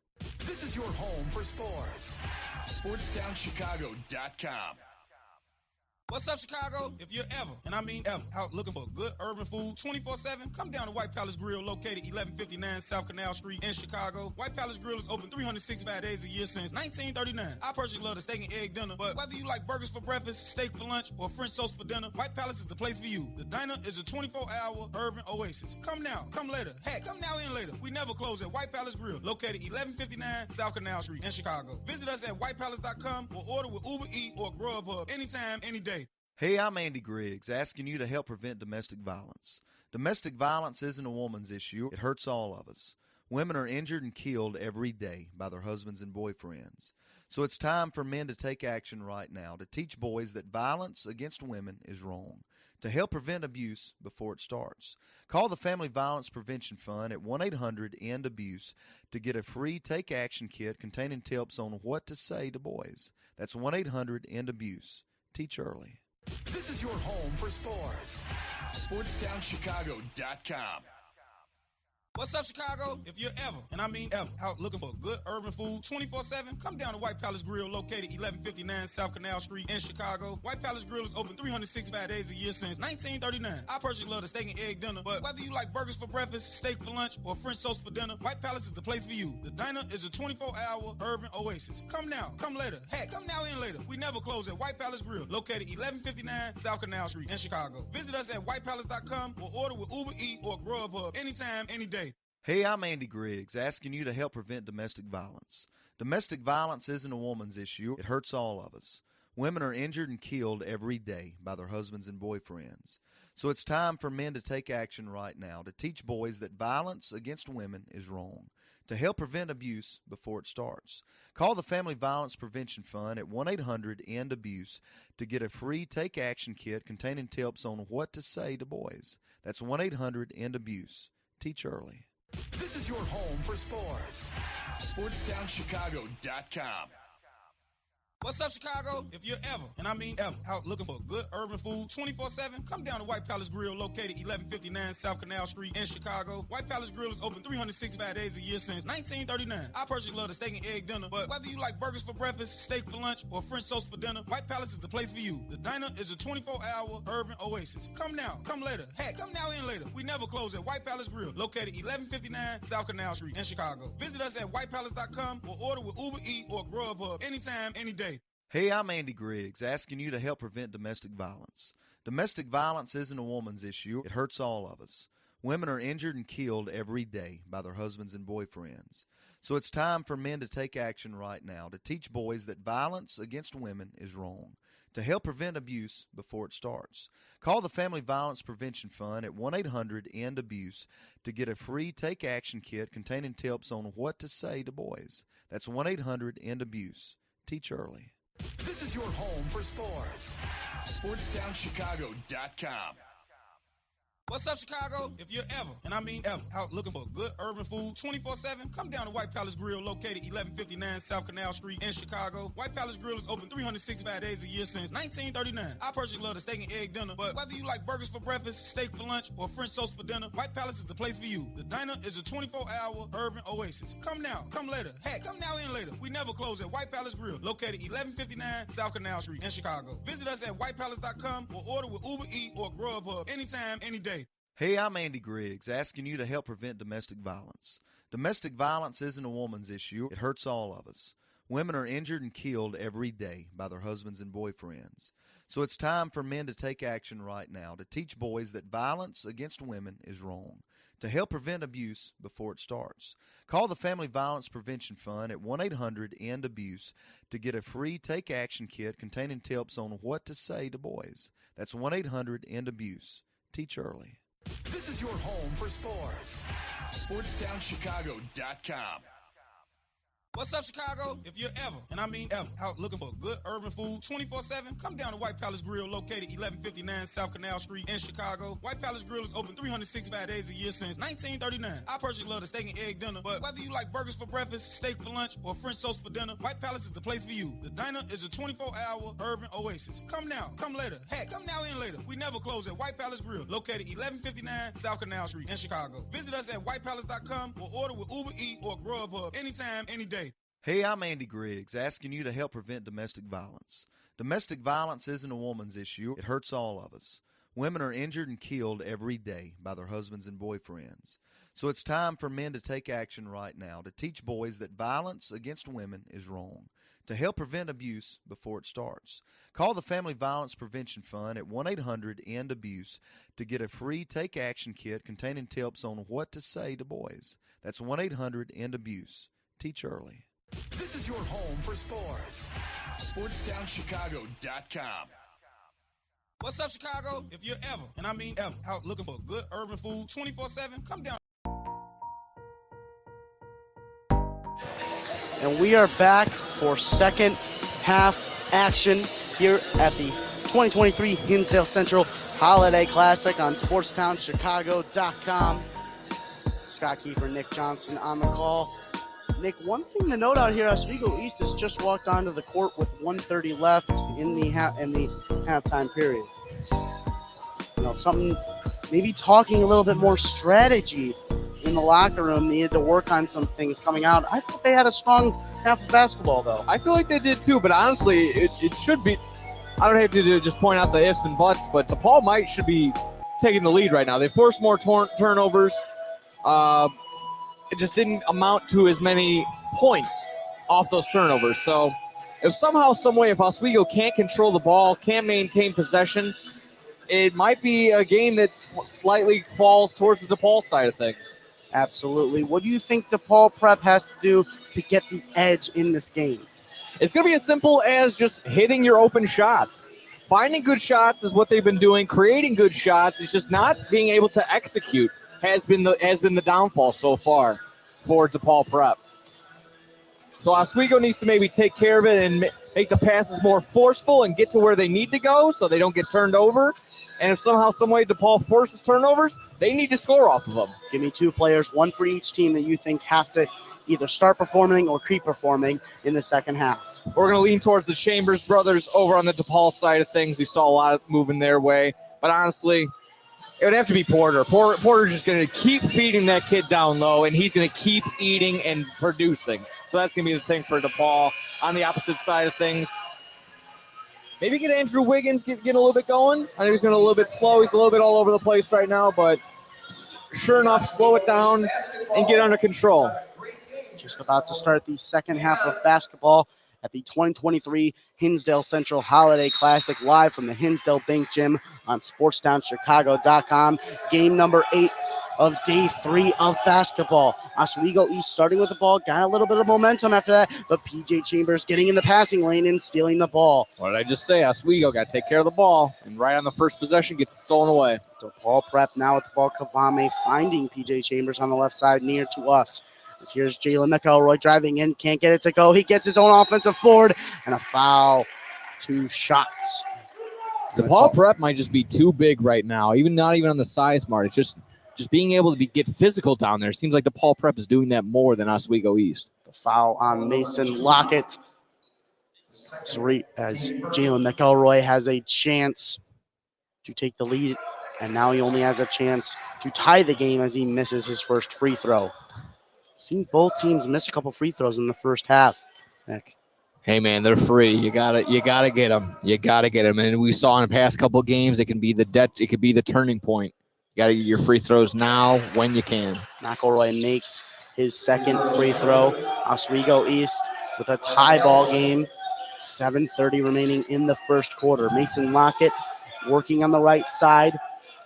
Speaker 8: This is your home for sports. SportsTownChicago.com.
Speaker 6: What's up, Chicago? If you're ever, and I mean ever, out looking for good urban food 24/7, come down to White Palace Grill, located 1159 South Canal Street in Chicago. White Palace Grill is open 365 days a year since 1939. I personally love the steak and egg dinner, but whether you like burgers for breakfast, steak for lunch, or French toast for dinner, White Palace is the place for you. The diner is a 24-hour urban oasis. Come now, come later. Heck, come now and later. We never close at White Palace Grill, located 1159 South Canal Street in Chicago. Visit us at whitepalace.com or order with Uber Eats or Grubhub anytime, any day.
Speaker 7: Hey, I'm Andy Griggs, asking you to help prevent domestic violence. Domestic violence isn't a woman's issue. It hurts all of us. Women are injured and killed every day by their husbands and boyfriends. So it's time for men to take action right now to teach boys that violence against women is wrong, to help prevent abuse before it starts. Call the Family Violence Prevention Fund at 1-800-END-ABUSE to get a free Take Action kit containing tips on what to say to boys. That's 1-800-END-ABUSE. Teach early.
Speaker 8: This is your home for sports. SportsTownChicago.com.
Speaker 6: What's up, Chicago? If you're ever, and I mean ever, out looking for good urban food 24/7, come down to White Palace Grill, located 1159 South Canal Street in Chicago. White Palace Grill is open 365 days a year since 1939. I personally love the steak and egg dinner, but whether you like burgers for breakfast, steak for lunch, or French toast for dinner, White Palace is the place for you. The diner is a 24-hour urban oasis. Come now, come later. Heck, come now and later. We never close at White Palace Grill, located 1159 South Canal Street in Chicago. Visit us at whitepalace.com or order with Uber Eats or Grubhub anytime, any day.
Speaker 7: Hey, I'm Andy Griggs, asking you to help prevent domestic violence. Domestic violence isn't a woman's issue. It hurts all of us. Women are injured and killed every day by their husbands and boyfriends. So it's time for men to take action right now to teach boys that violence against women is wrong, to help prevent abuse before it starts. Call the Family Violence Prevention Fund at 1-800-END-ABUSE to get a free Take Action kit containing tips on what to say to boys. That's 1-800-END-ABUSE. Teach early.
Speaker 8: This is your home for sports. SportsTownChicago.com.
Speaker 6: What's up, Chicago? If you're ever, and I mean ever, out looking for good urban food 24/7, come down to White Palace Grill, located 1159 South Canal Street in Chicago. White Palace Grill is open 365 days a year since 1939. I personally love the steak and egg dinner, but whether you like burgers for breakfast, steak for lunch, or French toast for dinner, White Palace is the place for you. The diner is a 24-hour urban oasis. Come now, come later. Heck, come now and later. We never close at White Palace Grill, located 1159 South Canal Street in Chicago. Visit us at whitepalace.com or order with Uber Eats or Grubhub anytime, any day.
Speaker 7: Hey, I'm Andy Griggs, asking you to help prevent domestic violence. Domestic violence isn't a woman's issue. It hurts all of us. Women are injured and killed every day by their husbands and boyfriends. So it's time for men to take action right now to teach boys that violence against women is wrong, to help prevent abuse before it starts. Call the Family Violence Prevention Fund at 1-800-END-ABUSE to get a free Take Action kit containing tips on what to say to boys. That's 1-800-END-ABUSE. Teach early.
Speaker 8: This is your home for sports. SportsTownChicago.com.
Speaker 6: What's up, Chicago? If you're ever, and I mean ever, out looking for good urban food 24/7, come down to White Palace Grill, located 1159 South Canal Street in Chicago. White Palace Grill is open 365 days a year since 1939. I personally love the steak and egg dinner, but whether you like burgers for breakfast, steak for lunch, or French toast for dinner, White Palace is the place for you. The diner is a 24-hour urban oasis. Come now, come later. Heck, come now and later. We never close at White Palace Grill, located 1159 South Canal Street in Chicago. Visit us at whitepalace.com or order with Uber Eats or Grubhub anytime, any day.
Speaker 7: Hey, I'm Andy Griggs, asking you to help prevent domestic violence. Domestic violence isn't a woman's issue. It hurts all of us. Women are injured and killed every day by their husbands and boyfriends. So it's time for men to take action right now to teach boys that violence against women is wrong, to help prevent abuse before it starts. Call the Family Violence Prevention Fund at 1-800-END-ABUSE to get a free Take Action kit containing tips on what to say to boys. That's 1-800-END-ABUSE. Teach early.
Speaker 8: This is your home for sports. SportsTownChicago.com.
Speaker 6: What's up, Chicago? If you're ever, and I mean ever, out looking for good urban food 24/7, come down to White Palace Grill, located 1159 South Canal Street in Chicago. White Palace Grill is open 365 days a year since 1939. I personally love the steak and egg dinner, but whether you like burgers for breakfast, steak for lunch, or French toast for dinner, White Palace is the place for you. The diner is a 24-hour urban oasis. Come now, come later. Heck, come now and later. We never close at White Palace Grill, located 1159 South Canal Street in Chicago. Visit us at whitepalace.com or order with Uber Eats or Grubhub anytime, any day.
Speaker 7: Hey, I'm Andy Griggs, asking you to help prevent domestic violence. Domestic violence isn't a woman's issue. It hurts all of us. Women are injured and killed every day by their husbands and boyfriends. So it's time for men to take action right now to teach boys that violence against women is wrong, to help prevent abuse before it starts. Call the Family Violence Prevention Fund at 1-800-END-ABUSE to get a free Take Action kit containing tips on what to say to boys. That's 1-800-END-ABUSE. Teach early.
Speaker 8: This is your home for sports. SportsTownChicago.com.
Speaker 6: What's up, Chicago? If you're ever, and I mean ever, out looking for good urban food 24/7, come down.
Speaker 1: And we are back for second half action here at the 2023 Hinsdale Central Holiday Classic on SportsTownChicago.com. Scott Kiefer, Nick Johnson on the call. Nick, one thing to note out here, Oswego East has just walked onto the court with 1:30 left in the halftime period. You know, something, maybe talking a little bit more strategy in in the locker room needed to work on some things coming out. I thought they had a strong half of basketball, though.
Speaker 2: I feel like they did too, but honestly, it should be. I don't have to just point out the ifs and buts, but DePaul should be taking the lead right now. They forced more turnovers. It just didn't amount to as many points off those turnovers. So if somehow, some way, if Oswego can't control the ball, can't maintain possession, it might be a game that slightly falls towards the DePaul side of things.
Speaker 1: Absolutely. What do you think DePaul Prep has to do to get the edge in this game?
Speaker 2: It's going to be as simple as just hitting your open shots. Finding good shots is what they've been doing. Creating good shots. It's just not being able to execute has been the downfall so far for DePaul Prep. So Oswego needs to maybe take care of it and make the passes more forceful and get to where they need to go so they don't get turned over. And if somehow, some way DePaul forces turnovers, they need to score off of them.
Speaker 1: Give me two players, one for each team that you think have to either start performing or keep performing in the second half.
Speaker 2: We're going to lean towards the Chambers brothers over on the DePaul side of things. We saw a lot of moving their way. But honestly, it would have to be Porter. Porter's just going to keep feeding that kid down low, and he's going to keep eating and producing. So that's going to be the thing for DePaul. On the opposite side of things, maybe get Andrew Wiggins get a little bit going. I know he's going a little bit slow. He's a little bit all over the place right now, but sure enough, slow it down and get under control.
Speaker 1: Just about to start the second half of basketball at the 2023 Hinsdale Central Holiday Classic, live from the Hinsdale Bank Gym on SportsTownChicago.com. Game number 8 of day 3 of basketball. Oswego East starting with the ball, got a little bit of momentum after that, but PJ Chambers getting in the passing lane and stealing the ball.
Speaker 2: What did I just say? Oswego got to take care of the ball, and right on the first possession gets it stolen away.
Speaker 1: DePaul Prep now with the ball. Kavame finding PJ Chambers on the left side near to us. Here's Jalen McElroy driving in, can't get it to go. He gets his own offensive board and a foul. 2 shots.
Speaker 2: DePaul Prep might just be too big right now, not even on the size mark. It's just being able to get physical down there. It seems like DePaul Prep is doing that more than Oswego East.
Speaker 1: The foul on Mason Lockett. As Jalen McElroy has a chance to take the lead, and now he only has a chance to tie the game as he misses his first free throw. Seen both teams miss a couple free throws in the first half, Nick.
Speaker 2: Hey man, they're free. You gotta get them. You gotta get them. And we saw in the past couple of games, it could be the turning point. You gotta get your free throws now when you can.
Speaker 1: McElroy makes his second free throw. Oswego East with a tie ball game. 7:30 remaining in the first quarter. Mason Lockett working on the right side.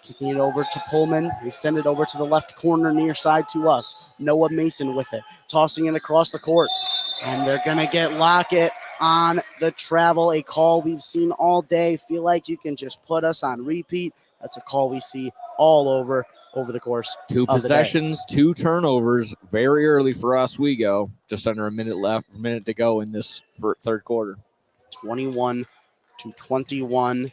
Speaker 1: Kicking it over to Pullman. They send it over to the left corner near side to us. Noah Mason with it. Tossing it across the court. And they're going to get Lockett on the travel. A call we've seen all day. Feel like you can just put us on repeat. That's a call we see all over the course.
Speaker 2: 2 possessions, 2 turnovers. Very early for Oswego. Just under a minute to go in this third quarter.
Speaker 1: 21-21.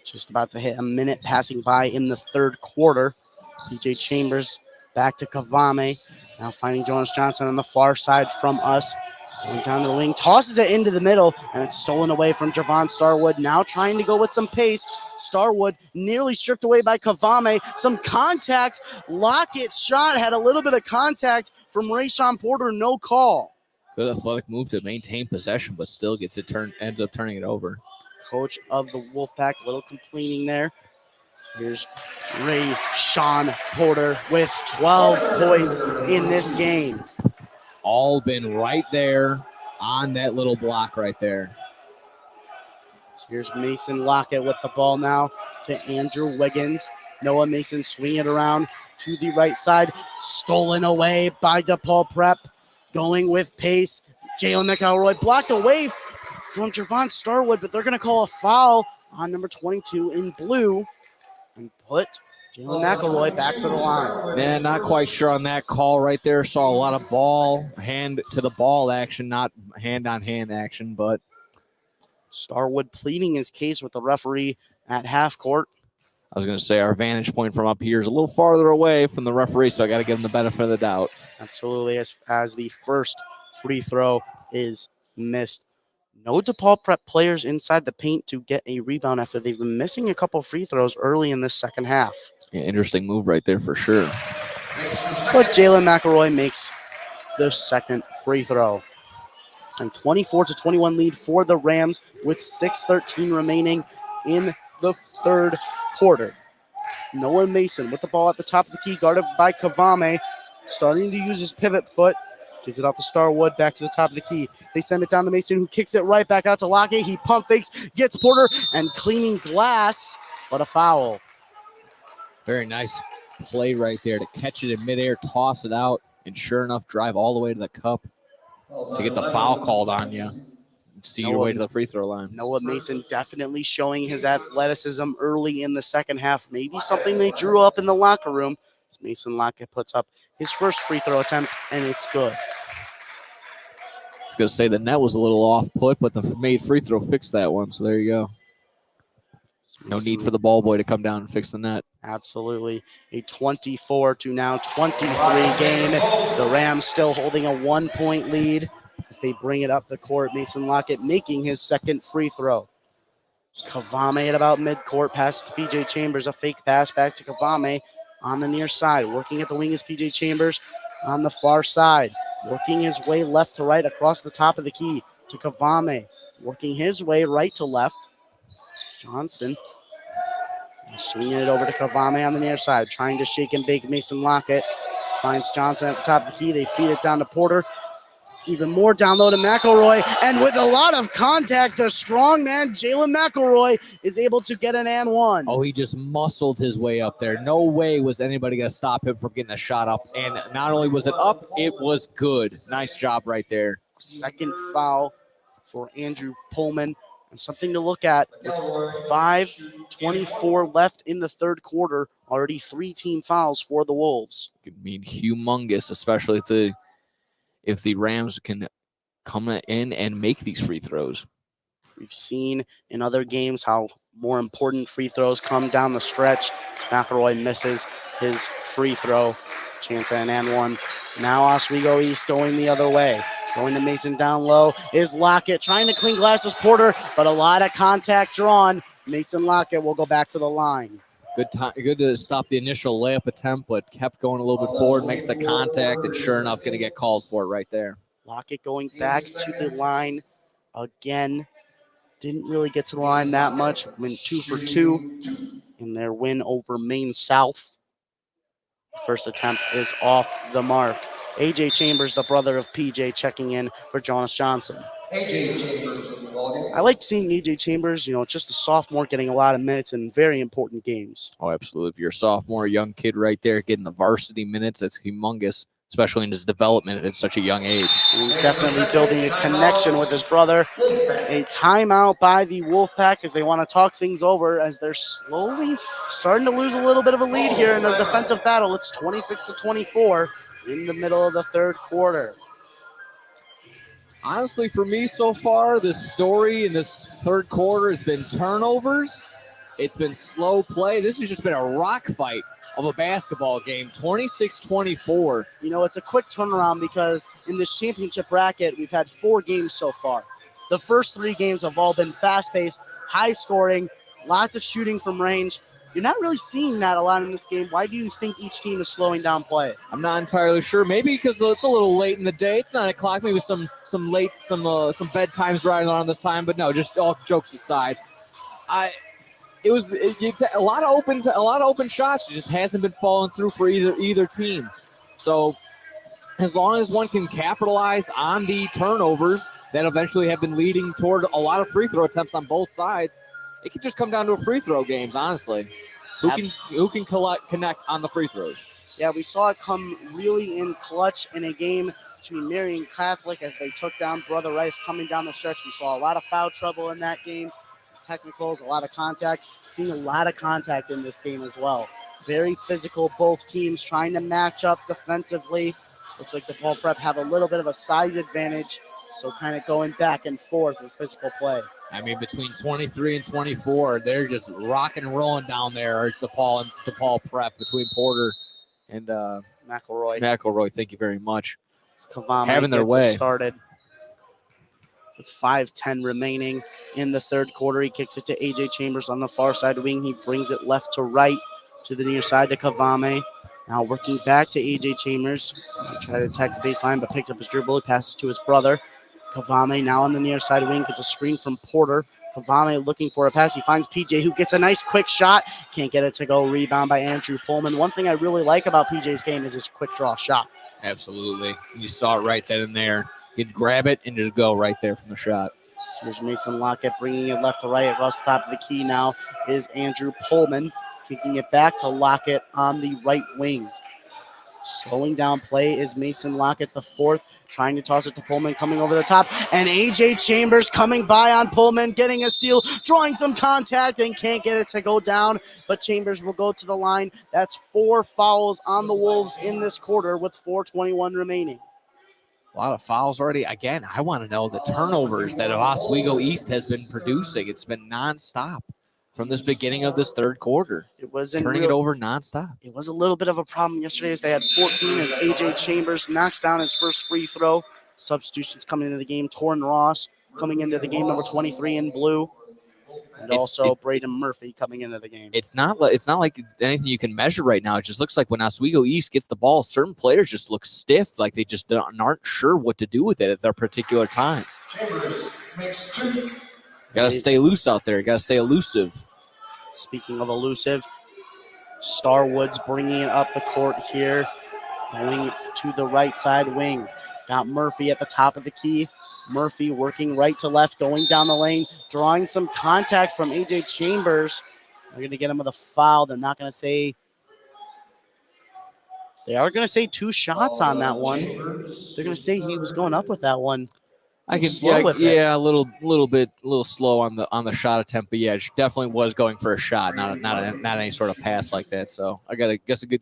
Speaker 1: Just about to hit a minute passing by in the third quarter. PJ Chambers back to Kavame. Now finding Jonas Johnson on the far side from us. Going down to the wing, tosses it into the middle, and it's stolen away from Javon Starwood. Now trying to go with some pace. Starwood nearly stripped away by Kavame. Some contact. Lockett's shot had a little bit of contact from Rayshawn Porter. No call.
Speaker 2: Good athletic move to maintain possession, but still ends up turning it over.
Speaker 1: Coach of the Wolfpack, a little complaining there. Here's Rayshawn Porter with 12 points in this game.
Speaker 2: All been right there on that little block right there.
Speaker 1: Here's Mason Lockett with the ball now to Andrew Wiggins. Noah Mason swinging it around to the right side. Stolen away by DePaul Prep. Going with pace. Jalen McElroy blocked away from Javon Starwood, but they're going to call a foul on number 22 in blue and put Jalen McElroy back to the line.
Speaker 2: Man, not quite sure on that call right there. Saw a lot of hand to the ball action, not hand-on-hand action, but
Speaker 1: Starwood pleading his case with the referee at half court.
Speaker 2: I was going to say our vantage point from up here is a little farther away from the referee, so I got to give him the benefit of the doubt.
Speaker 1: Absolutely, as the first free throw is missed. No DePaul Prep players inside the paint to get a rebound after they've been missing a couple free throws early in this second half.
Speaker 2: Yeah, interesting move right there for sure.
Speaker 1: But Jalen McElroy makes the second free throw. And 24-21 lead for the Rams with 6:13 remaining in the third quarter. Noah Mason with the ball at the top of the key, guarded by Kavame, starting to use his pivot foot. Gives it out to Starwood, back to the top of the key. They send it down to Mason, who kicks it right back out to Lockett. He pump fakes, gets Porter, and cleaning glass, but a foul.
Speaker 2: Very nice play right there to catch it in midair, toss it out, and sure enough, drive all the way to the cup to get the foul called on you. See your way to the free throw line.
Speaker 1: Noah Mason definitely showing his athleticism early in the second half. Maybe something they drew up in the locker room. As Mason Lockett puts up his first free throw attempt, and it's good.
Speaker 2: I was going to say the net was a little off put, but the made free throw fixed that one. So there you go. No need for the ball boy to come down and fix the net.
Speaker 1: Absolutely. A 24 to now 23 game. The Rams still holding a 1-point lead as they bring it up the court. Mason Lockett making his second free throw. Kavame at about midcourt, pass to PJ Chambers, a fake pass back to Kavame on the near side. Working at the wing is PJ Chambers on the far side. Working his way left to right across the top of the key to Kavame. Working his way right to left. Johnson swinging it over to Kavame on the near side, trying to shake and bake Mason Lockett. Finds Johnson at the top of the key. They feed it down to Porter. Even more down low to McElroy. And with a lot of contact, the strong man, Jalen McElroy, is able to get an and one.
Speaker 2: Oh, he just muscled his way up there. No way was anybody going to stop him from getting a shot up. And not only was it up, it was good. Nice job right there.
Speaker 1: Second foul for Andrew Pullman. And something to look at. With 5:24 left in the third quarter, already 3 team fouls for the Wolves.
Speaker 2: I mean, humongous, especially if the Rams can come in and make these free throws.
Speaker 1: We've seen in other games how more important free throws come down the stretch. McElroy misses his free throw. Chance at an and one. Now Oswego East going the other way. Going to Mason down low is Lockett trying to clean glasses Porter, but a lot of contact drawn. Mason Lockett will go back to the line.
Speaker 2: Good to stop the initial layup attempt, but kept going a little bit forward, makes the contact, and sure enough, going to get called for it right there.
Speaker 1: Lockett going back to the line again. Didn't really get to the line that much. Went 2 for 2 in their win over Maine South. First attempt is off the mark. A.J. Chambers, the brother of P.J., checking in for Jonas Johnson.
Speaker 5: A.J. Chambers.
Speaker 1: I like seeing A.J. Chambers, just a sophomore getting a lot of minutes in very important games.
Speaker 2: Oh, absolutely. If you're a sophomore, young kid right there getting the varsity minutes, that's humongous, especially in his development at such a young age.
Speaker 1: And he's definitely building a connection with his brother. A timeout by the Wolfpack as they want to talk things over as they're slowly starting to lose a little bit of a lead here in a defensive battle. It's 26-24 in the middle of the third quarter.
Speaker 2: Honestly, for me so far, this story in this third quarter has been turnovers. It's been slow play. This has just been a rock fight of a basketball game, 26-24.
Speaker 1: It's a quick turnaround because in this championship bracket, we've had 4 games so far. The first 3 games have all been fast-paced, high-scoring, lots of shooting from range. You're not really seeing that a lot in this game. Why do you think each team is slowing down play?
Speaker 2: I'm not entirely sure. Maybe because it's a little late in the day. It's 9 o'clock. Maybe some bedtimes riding on this time. But no, just all jokes aside, it's a lot of open shots. It just hasn't been falling through for either team. So as long as one can capitalize on the turnovers that eventually have been leading toward a lot of free throw attempts on both sides, it could just come down to a free throw games, honestly. Who can connect on the free throws?
Speaker 1: Yeah, we saw it come really in clutch in a game between Marion Catholic as they took down Brother Rice coming down the stretch. We saw a lot of foul trouble in that game, technicals, a lot of contact. Seeing a lot of contact in this game as well. Very physical, both teams trying to match up defensively. Looks like DePaul Prep have a little bit of a size advantage, so kind of going back and forth with physical play.
Speaker 2: I mean, between 23 and 24, they're just rocking and rolling down there. It's DePaul Prep between Porter and McElroy. Thank you very much.
Speaker 1: Having their way started with 5:10 remaining in the third quarter. He kicks it to A.J. Chambers on the far side wing. He brings it left to right to the near side to Kavame. Now working back to AJ Chambers. Try to attack the baseline, but picks up his dribble. He passes to his brother. Kavame now on the near side wing. Gets a screen from Porter. Kavame looking for a pass. He finds PJ, who gets a nice quick shot. Can't get it to go. Rebound by Andrew Pullman. One thing I really like about PJ's game is his quick draw shot.
Speaker 2: Absolutely. You saw it right then and there. He'd grab it and just go right there from the shot.
Speaker 1: So here's Mason Lockett bringing it left to right across the top of the key. Now is Andrew Pullman kicking it back to Lockett on the right wing. Slowing down play is Mason Lockett, the fourth, trying to toss it to Pullman, coming over the top. And AJ Chambers coming by on Pullman, getting a steal, drawing some contact, and can't get it to go down. But Chambers will go to the line. That's 4 fouls on the Wolves in this quarter with 4:21 remaining.
Speaker 2: A lot of fouls already. Again, I want to know the turnovers that Oswego East has been producing. It's been nonstop from this beginning of this third quarter.
Speaker 1: It was
Speaker 2: turning it over nonstop.
Speaker 1: It was a little bit of a problem yesterday as they had 14 as AJ Chambers knocks down his first free throw. Substitutions coming into the game. Torrin Ross coming into the game, number 23 in blue. And also Braden Murphy coming into the game.
Speaker 2: It's not like anything you can measure right now. It just looks like when Oswego East gets the ball, certain players just look stiff, like they just aren't sure what to do with it at their particular time. Got to stay loose out there. Got to stay elusive.
Speaker 1: Speaking of elusive, Starwood's bringing it up the court here, going to the right side wing. Got Murphy at the top of the key. Murphy working right to left, going down the lane, drawing some contact from AJ Chambers. They're going to get him with a foul. They're not going to say. They are going to say 2 shots on that one. They're going to say he was going up with that one.
Speaker 2: A little slow on the shot attempt, but yeah, she definitely was going for a shot, not any sort of pass like that. So I guess a good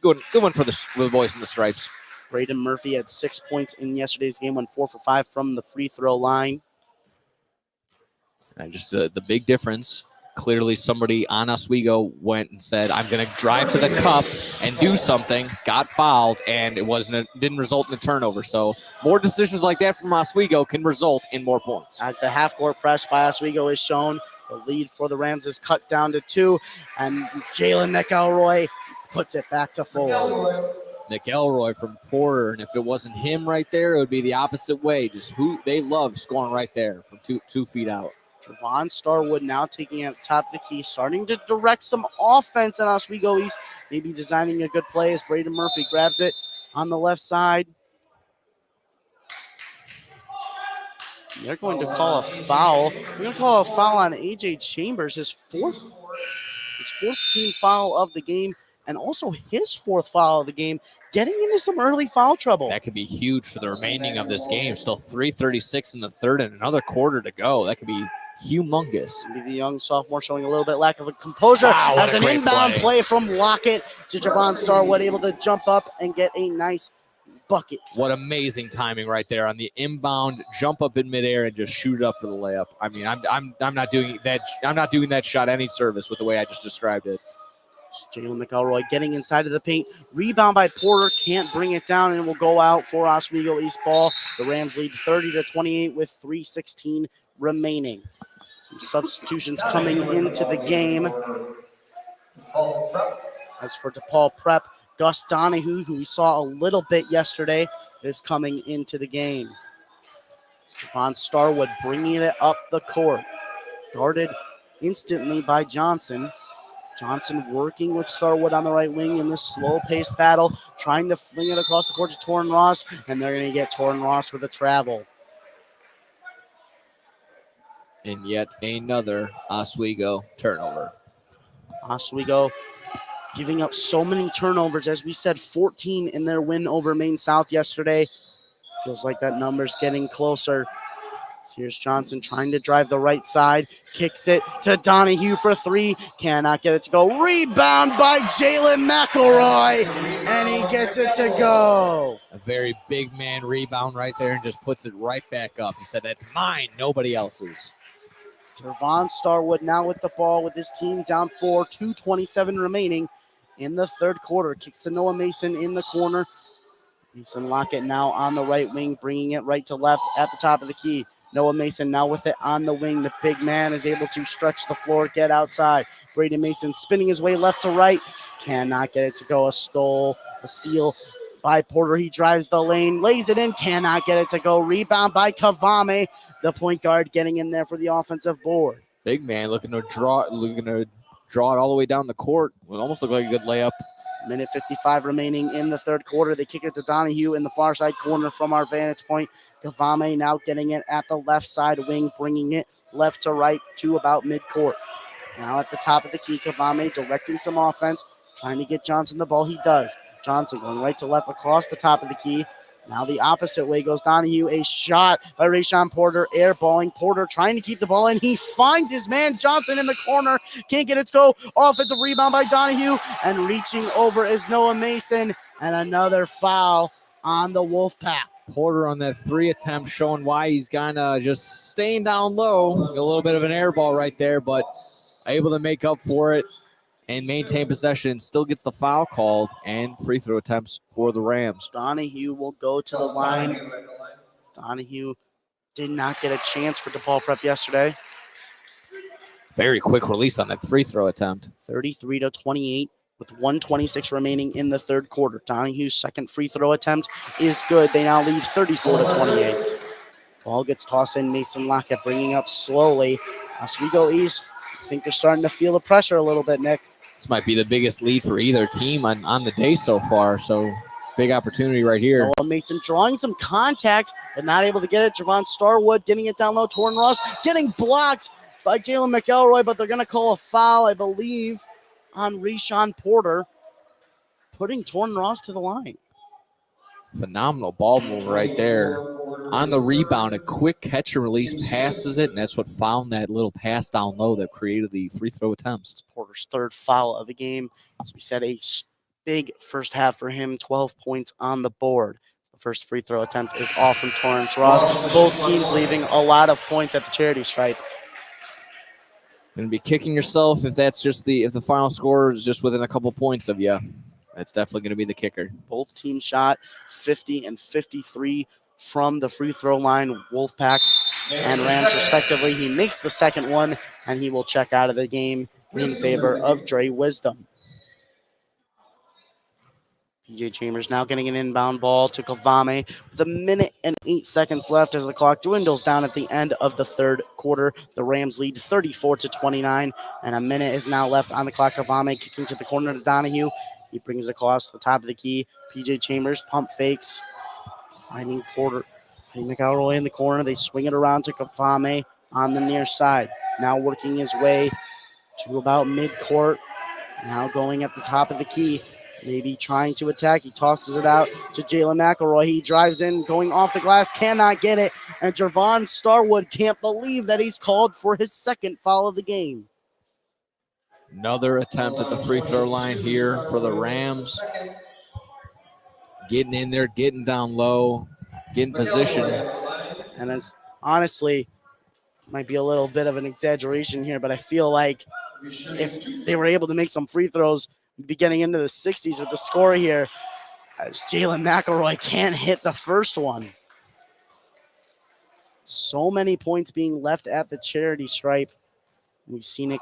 Speaker 2: one for the boys in the stripes.
Speaker 1: Braden Murphy had 6 points in yesterday's game, went 4 for 5 from the free throw line.
Speaker 2: And just the big difference. Clearly, somebody on Oswego went and said, "I'm going to drive to the cup and do something." Got fouled, and didn't result in a turnover. So more decisions like that from Oswego can result in more points.
Speaker 1: As the half-court press by Oswego is shown, the lead for the Rams is cut down to 2, and Jalen McElroy puts it back to 4.
Speaker 2: Nick Elroy from Porter, and if it wasn't him right there, it would be the opposite way. Just who they love scoring right there from 2 feet out.
Speaker 1: Javon Starwood now taking it at the top of the key, starting to direct some offense at Oswego East, maybe designing a good play as Braden Murphy grabs it on the left side. They're going to call a foul. They're going to call a foul on AJ Chambers, his fourth team foul of the game, and also his 4th foul of the game, getting into some early foul trouble.
Speaker 2: That could be huge for the remaining of this game. Still 3:36 in the third and another quarter to go. That could be humongous.
Speaker 1: Maybe the young sophomore showing a little bit lack of composure as an inbound play from Lockett to Javon Starwood, able to jump up and get a nice bucket.
Speaker 2: What amazing timing right there on the inbound, jump up in midair and just shoot it up for the layup. I mean, I'm not doing that. I'm not doing that shot any service with the way I just described it.
Speaker 1: Jalen McElroy getting inside of the paint. Rebound by Porter. Can't bring it down, and it will go out for Oswego East ball. The Rams lead 30-28 with 3:16 remaining. Some substitutions coming into the game. As for DePaul Prep, Gus Donahue, who we saw a little bit yesterday, is coming into the game. Javon Starwood bringing it up the court. Guarded instantly by Johnson. Johnson working with Starwood on the right wing in this slow-paced battle, trying to fling it across the court to Torrin Ross, and they're going to get Torrin Ross with a travel.
Speaker 2: And yet another Oswego turnover.
Speaker 1: Oswego giving up so many turnovers. As we said, 14 in their win over Maine South yesterday. Feels like that number's getting closer. So here's Johnson trying to drive the right side. Kicks it to Donahue for 3. Cannot get it to go. Rebound by Jalen McElroy. And he gets it to go.
Speaker 2: A very big man rebound right there and just puts it right back up. He said, "That's mine, nobody else's."
Speaker 1: Javon Starwood now with the ball with his team down 4, 2:27 remaining in the third quarter. Kicks to Noah Mason in the corner. Mason Lockett now on the right wing, bringing it right to left at the top of the key. Noah Mason now with it on the wing. The big man is able to stretch the floor, get outside. Braden Mason spinning his way left to right, Cannot get it to go. A steal by Porter. He drives the lane, lays it in, cannot get it to go. Rebound by Kavame, the point guard, getting in there for the offensive board.
Speaker 2: Big man looking to draw it all the way down the court. It almost looked like a good layup.
Speaker 1: Minute 55 remaining in the third quarter. They kick it to Donahue in the far side corner from our vantage point. Kavame now getting it at the left side wing, bringing it left to right to about midcourt. Now at the top of the key, Kavame directing some offense, trying to get Johnson the ball. He does. Johnson going right to left across the top of the key. Now the opposite way goes Donahue. A shot by Rayshawn Porter, airballing. Porter trying to keep the ball in. He finds his man Johnson in the corner. Can't get it to go. Offensive rebound by Donahue. And reaching over is Noah Mason. And another foul on the Wolfpack.
Speaker 2: Porter on that 3 attempt, showing why he's kind of just staying down low. A little bit of an air ball right there, but able to make up for it and maintain possession. Still gets the foul called and free throw attempts for the Rams.
Speaker 1: Donahue will go to the line. Donahue did not get a chance for DePaul Prep yesterday.
Speaker 2: Very quick release on that free throw attempt.
Speaker 1: 33-28 with 1:26 remaining in the third quarter. Donahue's second free throw attempt is good. They now lead 34-28. Ball gets tossed in. Mason Lockett bringing up slowly. Oswego East, I think they're starting to feel the pressure a little bit, Nick.
Speaker 2: This might be the biggest lead for either team on the day so far, so big opportunity right here.
Speaker 1: Noah Mason drawing some contact, but not able to get it. Javon Starwood getting it down low. Torrin Ross getting blocked by Jalen McElroy, but they're going to call a foul, I believe, on Rayshawn Porter, putting Torrin Ross to the line.
Speaker 2: Phenomenal ball move right there. On the rebound, a quick catch and release, passes it, and that's what found that little pass down low that created the free throw attempts.
Speaker 1: It's Porter's third foul of the game. As we said, a big first half for him, 12 points on the board. The first free throw attempt is off from Torrance Ross. Both teams leaving a lot of points at the charity stripe.
Speaker 2: Going to be kicking yourself if that's just if the final score is just within a couple points of you. That's definitely going to be the kicker.
Speaker 1: Both teams shot 50 and 53 from the free throw line. Wolfpack and Rams respectively. He makes the second one, and he will check out of the game in favor of Dre Wisdom. PJ Chambers now getting an inbound ball to Kavame with 1 minute and 8 seconds left as the clock dwindles down at the end of the third quarter. The Rams lead 34-29, and 1 minute is now left on the clock. Kavame kicking to the corner to Donahue. He brings it across the top of the key. PJ Chambers pump fakes, finding Porter. Finding McElroy in the corner. They swing it around to Kavame on the near side. Now working his way to about midcourt. Now going at the top of the key. Maybe trying to attack. He tosses it out to Jalen McElroy. He drives in, going off the glass, cannot get it. And Javon Starwood can't believe that he's called for his second foul of the game.
Speaker 2: Another attempt at the free throw line here for the Rams. Getting in there, getting down low, getting position.
Speaker 1: And that's honestly might be a little bit of an exaggeration here, but I feel like if they were able to make some free throws, we'd be getting into the 60s with the score here, as Jalen McElroy can't hit the first one. So many points being left at the charity stripe. We've seen it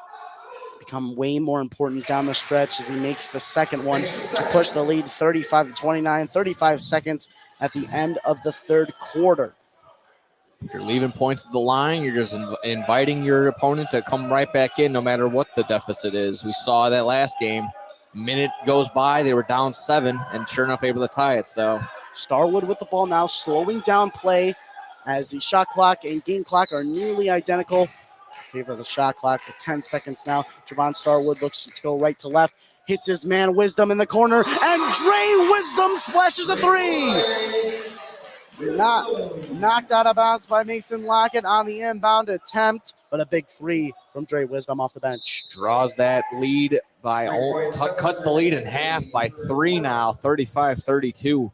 Speaker 1: become way more important down the stretch as he makes the second one to push the lead 35-29, 35 seconds at the end of the third quarter.
Speaker 2: If you're leaving points at the line, you're just inviting your opponent to come right back in no matter what the deficit is. We saw that last game. Minute goes by, they were down 7, and sure enough able to tie it. So
Speaker 1: Starwood with the ball now, slowing down play as the shot clock and game clock are nearly identical. In favor of the shot clock with 10 seconds now. Javon Starwood looks to go right to left, hits his man Wisdom in the corner, and Dre Wisdom splashes a 3. Knocked out of bounds by Mason Lockett on the inbound attempt, but a big 3 from Dre Wisdom off the bench.
Speaker 2: Draws that lead by, cuts the lead in half by 3 now, 35-32.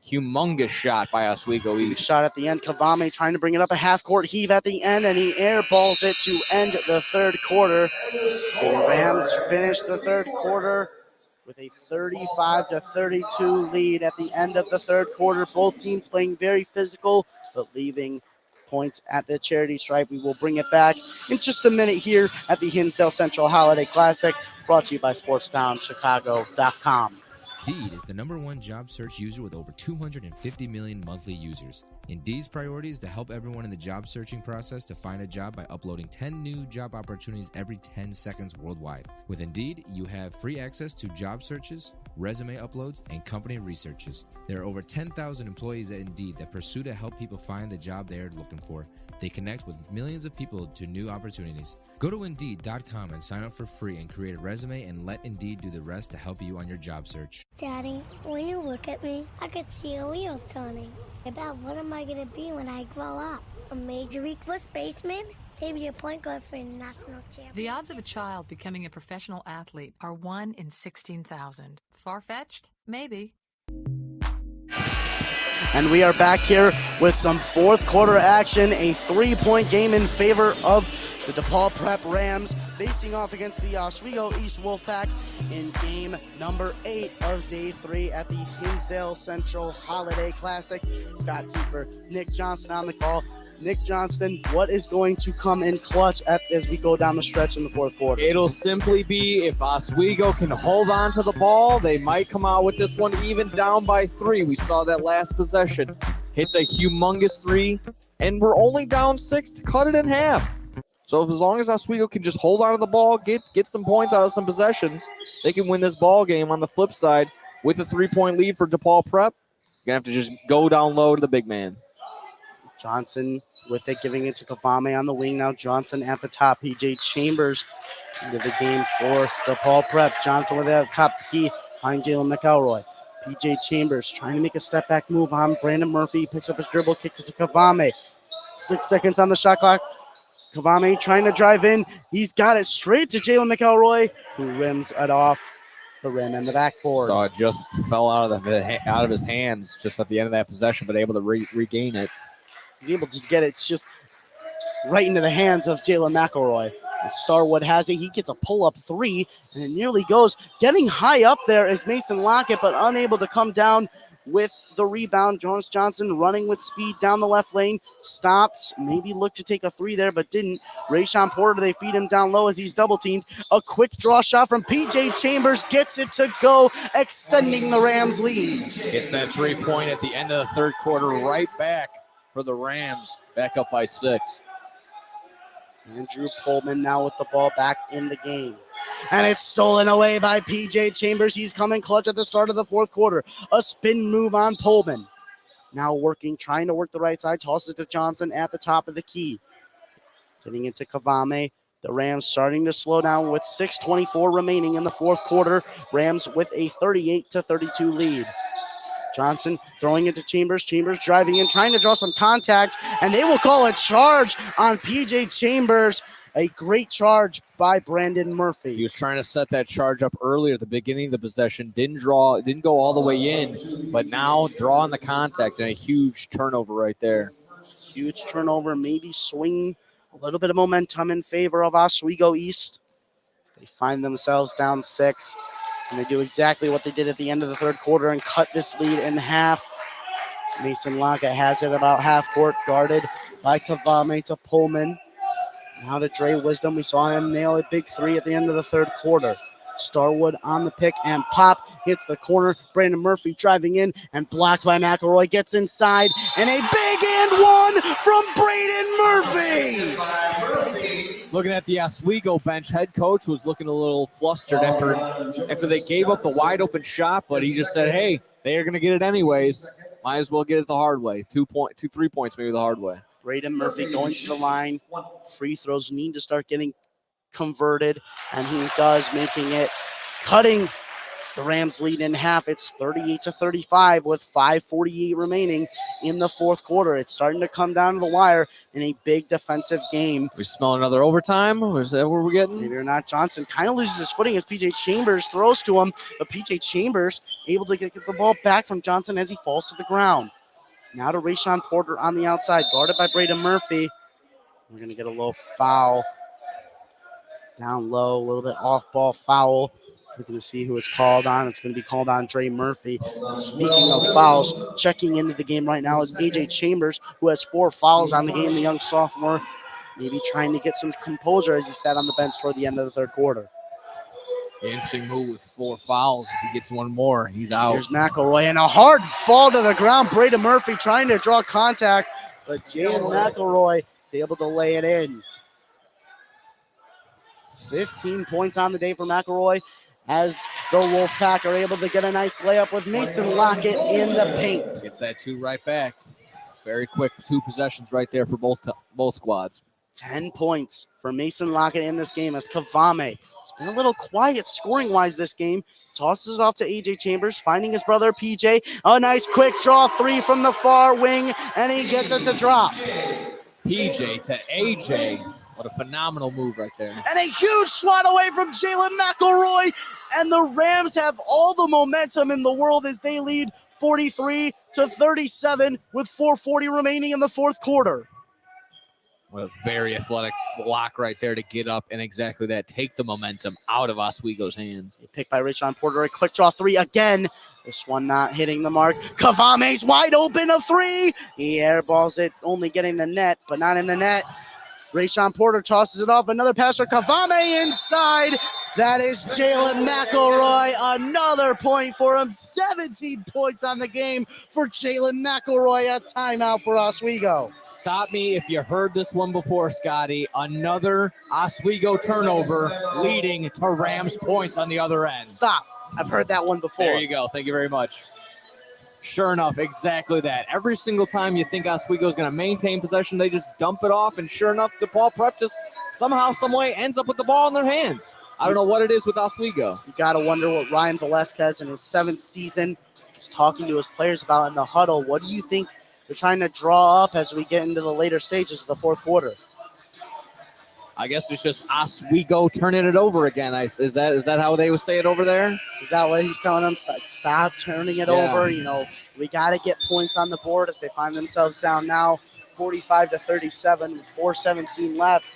Speaker 2: Humongous shot by Oswego East.
Speaker 1: Shot at the end. Kavame trying to bring it up a half-court heave at the end, and he airballs it to end the third quarter. The Rams finish the third quarter with a 35-32 lead at the end of the third quarter. Both teams playing very physical, but leaving points at the charity stripe. We will bring it back in just a minute here at the Hinsdale Central Holiday Classic, brought to you by SportsTownChicago.com.
Speaker 9: Indeed is the #1 job search user with over 250 million monthly users. Indeed's priority is to help everyone in the job searching process to find a job by uploading 10 new job opportunities every 10 seconds worldwide. With Indeed, you have free access to job searches, resume uploads, and company researches. There are over 10,000 employees at Indeed that pursue to help people find the job they are looking for. They connect with millions of people to new opportunities. Go to Indeed.com and sign up for free and create a resume and let Indeed do the rest to help you on your job search.
Speaker 10: Daddy, when you look at me, I could see your wheels turning. About what am I going to be when I grow up? A Major League first baseman? Maybe a point guard for a national champion.
Speaker 11: The odds of a child becoming a professional athlete are 1 in 16,000. Far-fetched? Maybe.
Speaker 1: And we are back here with some fourth quarter action, a 3-point game in favor of the DePaul Prep Rams facing off against the Oswego East Wolfpack in game number 8 of day 3 at the Hinsdale Central Holiday Classic. Scott Keeper, Nick Johnston on the call. Nick Johnston, what is going to come in clutch as we go down the stretch in the fourth quarter?
Speaker 2: It'll simply be if Oswego can hold on to the ball, they might come out with this one even down by 3. We saw that last possession. Hits a humongous 3, and we're only down 6 to cut it in half. So as long as Oswego can just hold on to the ball, get some points out of some possessions, they can win this ball game. On the flip side, with a 3-point lead for DePaul Prep, you're going to have to just go down low to the big man.
Speaker 1: Johnson with it, giving it to Kavame on the wing. Now Johnson at the top. PJ Chambers into the game for DePaul Prep. Johnson with it at the top of the key. Find Jalen McElroy. PJ Chambers trying to make a step back move on Brandon Murphy. He picks up his dribble, kicks it to Kavame. 6 seconds on the shot clock. Kavame trying to drive in. He's got it straight to Jalen McElroy, who rims it off the rim and the backboard.
Speaker 2: So it just fell out of his hands just at the end of that possession, but able to regain it.
Speaker 1: He's able to get it just right into the hands of Jalen McElroy. As Starwood has it, he gets a pull-up 3, and it nearly goes. Getting high up there is Mason Lockett, but unable to come down with the rebound. Jonas Johnson running with speed down the left lane. Stopped, maybe looked to take a 3 there, but didn't. Rayshawn Porter, they feed him down low as he's double-teamed. A quick draw shot from P.J. Chambers gets it to go, extending the Rams' lead.
Speaker 2: Gets that 3-point at the end of the third quarter, right back for the Rams, back up by 6.
Speaker 1: Andrew Pullman now with the ball back in the game. And it's stolen away by P.J. Chambers. He's coming clutch at the start of the fourth quarter. A spin move on Pullman. Now trying to work the right side. Tosses it to Johnson at the top of the key. Getting into Kavame. The Rams starting to slow down with 6:24 remaining in the fourth quarter. Rams with a 38-32 lead. Johnson throwing it to Chambers. Chambers driving in, trying to draw some contact, and they will call a charge on P.J. Chambers. A great charge by Brandon Murphy.
Speaker 2: He was trying to set that charge up earlier at the beginning of the possession. Didn't go all the way in, but now drawing the contact and a huge turnover right there.
Speaker 1: Huge turnover, maybe swing a little bit of momentum in favor of Oswego East. They find themselves down 6, and they do exactly what they did at the end of the third quarter and cut this lead in half. It's Mason Lockett has it about half court, guarded by Kavame to Pullman. Now to Dre Wisdom. We saw him nail a big 3 at the end of the third quarter. Starwood on the pick and pop. Hits the corner. Brandon Murphy driving in and blocked by McElroy. Gets inside. And a big and 1 from Brandon Murphy.
Speaker 2: Looking at the Oswego bench, head coach was looking a little flustered after they gave up the wide open shot, but he just said, hey, they are going to get it anyways. Might as well get it the hard way. 3 points maybe the hard way.
Speaker 1: Brayden Murphy going to the line. Free throws need to start getting converted, and he does, making it, cutting the Rams lead in half. It's 38-35 with 5:48 remaining in the fourth quarter. It's starting to come down to the wire in a big defensive game.
Speaker 2: We smell another overtime? Or is that what we're getting?
Speaker 1: Maybe or not. Johnson kind of loses his footing as P.J. Chambers throws to him, but P.J. Chambers able to get the ball back from Johnson as he falls to the ground. Now to Rayshawn Porter on the outside, guarded by Brayden Murphy. We're going to get a little foul. Down low, a little bit off-ball foul We're going to see who it's called on. It's going to be called on Dre Murphy. Speaking of fouls, checking into the game right now is AJ Chambers, who has 4 fouls on the game, the young sophomore. Maybe trying to get some composure as he sat on the bench toward the end of the third quarter.
Speaker 2: Interesting move with 4 fouls. If he gets one more, he's out.
Speaker 1: Here's McElroy, and a hard fall to the ground. Braden Murphy trying to draw contact, but Jalen McElroy is able to lay it in. 15 points on the day for McElroy as the Wolfpack are able to get a nice layup with Mason Lockett in the paint.
Speaker 2: Gets that 2 right back. Very quick 2 possessions right there for both squads.
Speaker 1: 10 points for Mason Lockett in this game as Kavame has been a little quiet scoring-wise this game. Tosses it off to AJ Chambers, finding his brother PJ. A nice quick draw 3 from the far wing, and he gets it to drop.
Speaker 2: PJ to AJ. What a phenomenal move right there.
Speaker 1: And a huge swat away from Jalen McElroy. And the Rams have all the momentum in the world as they lead 43-37 with 4:40 remaining in the fourth quarter.
Speaker 2: What a very athletic block right there to get up and exactly that. Take the momentum out of Oswego's hands.
Speaker 1: Picked by Rashawn Porter. A quick draw 3 again. This one not hitting the mark. Kavame's wide open, a 3. He airballs it, only getting the net, but not in the net. Rashawn Porter tosses it off. Another pass for Kavame inside. That is Jalen McElroy. Another point for him. 17 points on the game for Jalen McElroy. A timeout for Oswego.
Speaker 2: Stop me if you heard this one before, Scotty. Another Oswego turnover leading to Rams points on the other end.
Speaker 1: Stop. I've heard that one before.
Speaker 2: There you go. Thank you very much. Sure enough, exactly that. Every single time you think Oswego is going to maintain possession, they just dump it off, and sure enough, DePaul Prep just somehow, some way ends up with the ball in their hands. I don't know what it is with Oswego.
Speaker 1: You got to wonder what Ryan Velasquez in his 7th season is talking to his players about in the huddle. What do you think they're trying to draw up as we get into the later stages of the fourth quarter?
Speaker 2: I guess it's just Oswego turning it over again. Is that how they would say it over there?
Speaker 1: Is that what he's telling them? Stop turning it over. You know, we got to get points on the board as they find themselves down now 45-37 with 4:17 left.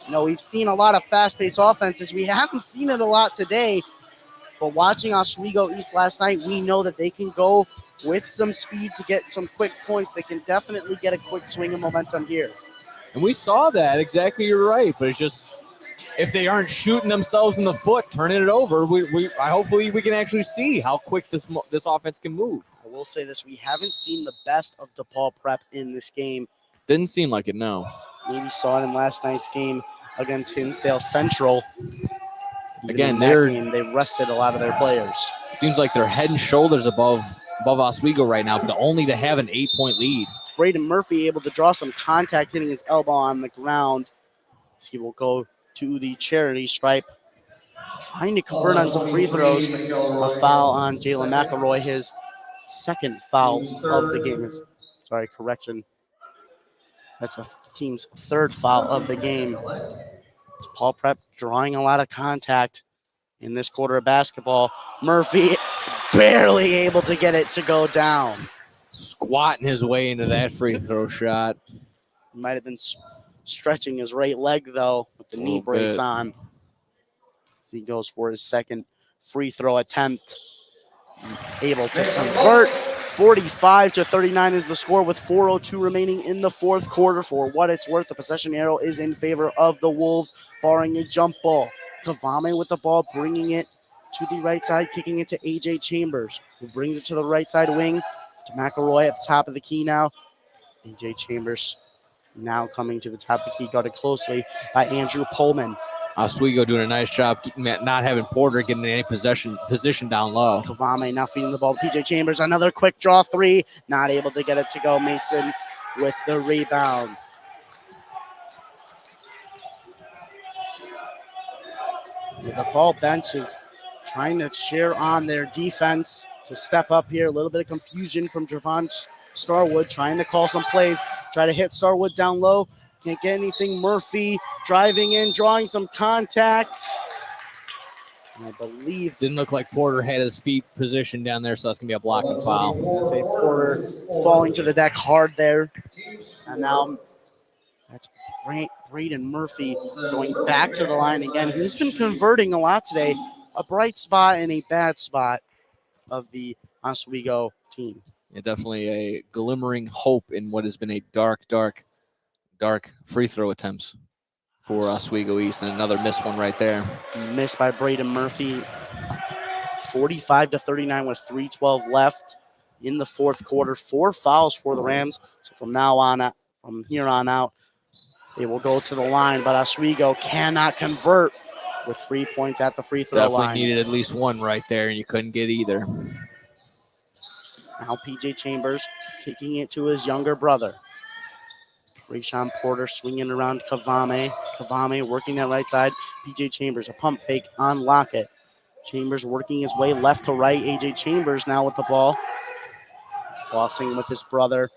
Speaker 1: You know, we've seen a lot of fast-paced offenses. We haven't seen it a lot today, but watching Oswego East last night, we know that they can go with some speed to get some quick points. They can definitely get a quick swing of momentum here.
Speaker 2: And we saw that. Exactly, you're right. But it's just, if they aren't shooting themselves in the foot, turning it over, hopefully we can actually see how quick this offense can move.
Speaker 1: I will say this. We haven't seen the best of DePaul Prep in this game.
Speaker 2: Didn't seem like it, no.
Speaker 1: Maybe saw it in last night's game against Hinsdale Central.
Speaker 2: Again,
Speaker 1: they rested a lot of their players.
Speaker 2: Seems like they're head and shoulders above Oswego right now, but only to have an 8-point lead.
Speaker 1: Braden Murphy able to draw some contact, hitting his elbow on the ground. He will go to the charity stripe, trying to convert on some free throws. A foul on Jalen McElroy, his 2nd foul of the game. Sorry, correction. That's the team's 3rd foul of the game. Paul Prep drawing a lot of contact in this quarter of basketball. Murphy barely able to get it to go down.
Speaker 2: Squatting his way into that free throw shot.
Speaker 1: He might have been stretching his right leg, though, with the knee brace on. As he goes for his 2nd free throw attempt. Able to convert. 45-39 is the score with 4:02 remaining in the fourth quarter. For what it's worth, the possession arrow is in favor of the Wolves, barring a jump ball. Kavame with the ball, bringing it to the right side, kicking it to AJ Chambers, who brings it to the right side wing. To McElroy at the top of the key now. AJ Chambers now coming to the top of the key, guarded closely by Andrew Pullman.
Speaker 2: Oswego doing a nice job not having Porter getting any position down low.
Speaker 1: Kavame now feeding the ball to PJ Chambers. Another quick draw 3. Not able to get it to go. Mason with the rebound. The DePaul bench is trying to cheer on their defense to step up here. A little bit of confusion from Javon Starwood trying to call some plays, try to hit Starwood down low. Can't get anything. Murphy driving in, drawing some contact. And I believe
Speaker 2: didn't look like Porter had his feet positioned down there, so that's going to be a blocking foul.
Speaker 1: Say Porter falling to the deck hard there. And now that's Braden Murphy going back to the line again. He's been converting a lot today. a bright spot and a bad spot of the Oswego team.
Speaker 2: Yeah, definitely a glimmering hope in what has been a dark free throw attempts for Oswego East, and another missed one right there.
Speaker 1: Missed by Braden Murphy. 45-39 with 3:12 left in the fourth quarter. 4 fouls for the Rams. So from here on out, they will go to the line, but Oswego cannot convert with 3 points at the free throw
Speaker 2: Definitely
Speaker 1: line.
Speaker 2: needed at least one right there, and you couldn't get either.
Speaker 1: Now PJ Chambers kicking it to his younger brother. Rayshawn Porter swinging around Kavame. Kavame working that right side. PJ Chambers, a pump fake on Lockett. Chambers working his way left to right. AJ Chambers now with the ball. Crossing with his brother.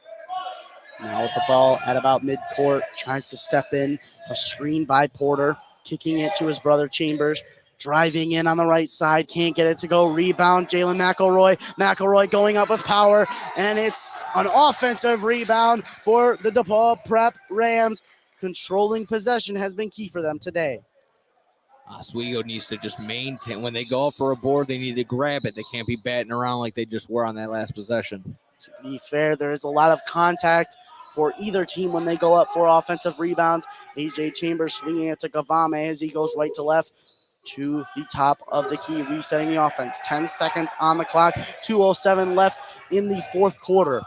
Speaker 1: Now with the ball at about midcourt. Tries to step in. A screen by Porter. Kicking it to his brother Chambers. Driving in on the right side. Can't get it to go. Rebound. Jalen McElroy. McElroy going up with power. And it's an offensive rebound for the DePaul Prep Rams. Controlling possession has been key for them today.
Speaker 2: Oswego needs to just maintain. When they go up for a board, they need to grab it. They can't be batting around like they just were on that last possession.
Speaker 1: To be fair, there is a lot of contact for either team when they go up for offensive rebounds. AJ Chambers swinging it to Kavame as he goes right to left to the top of the key, resetting the offense. 10 seconds on the clock, 2:07 left in the fourth quarter.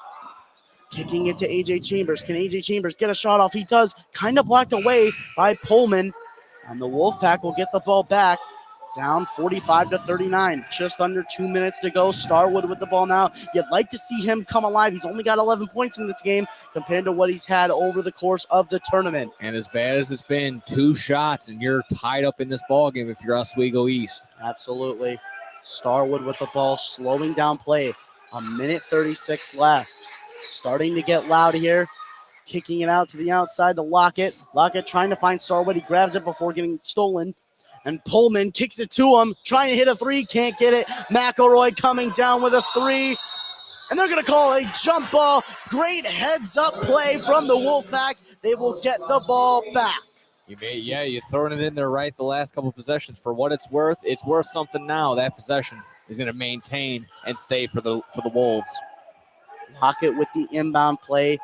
Speaker 1: Kicking it to AJ Chambers. Can AJ Chambers get a shot off? He does. Kind of blocked away by Pullman. And the Wolfpack will get the ball back. Down 45-39. Just under 2 minutes to go. Starwood with the ball now. You'd like to see him come alive. He's only got 11 points in this game compared to what he's had over the course of the tournament.
Speaker 2: And as bad as it's been, 2 shots, and you're tied up in this ball game if you're Oswego East.
Speaker 1: Absolutely. Starwood with the ball, slowing down play. 1:36 left. Starting to get loud here. Kicking it out to the outside to Lockett. Lockett trying to find Starwood. He grabs it before getting stolen. And Pullman kicks it to him. Trying to hit a 3. Can't get it. McElroy coming down with a 3. And they're going to call a jump ball. Great heads-up play from the Wolfpack. They will get the ball back.
Speaker 2: You're throwing it in there right the last couple possessions. For what it's worth something now. That possession is going to maintain and stay for the Wolves.
Speaker 1: Lockett with the inbound play.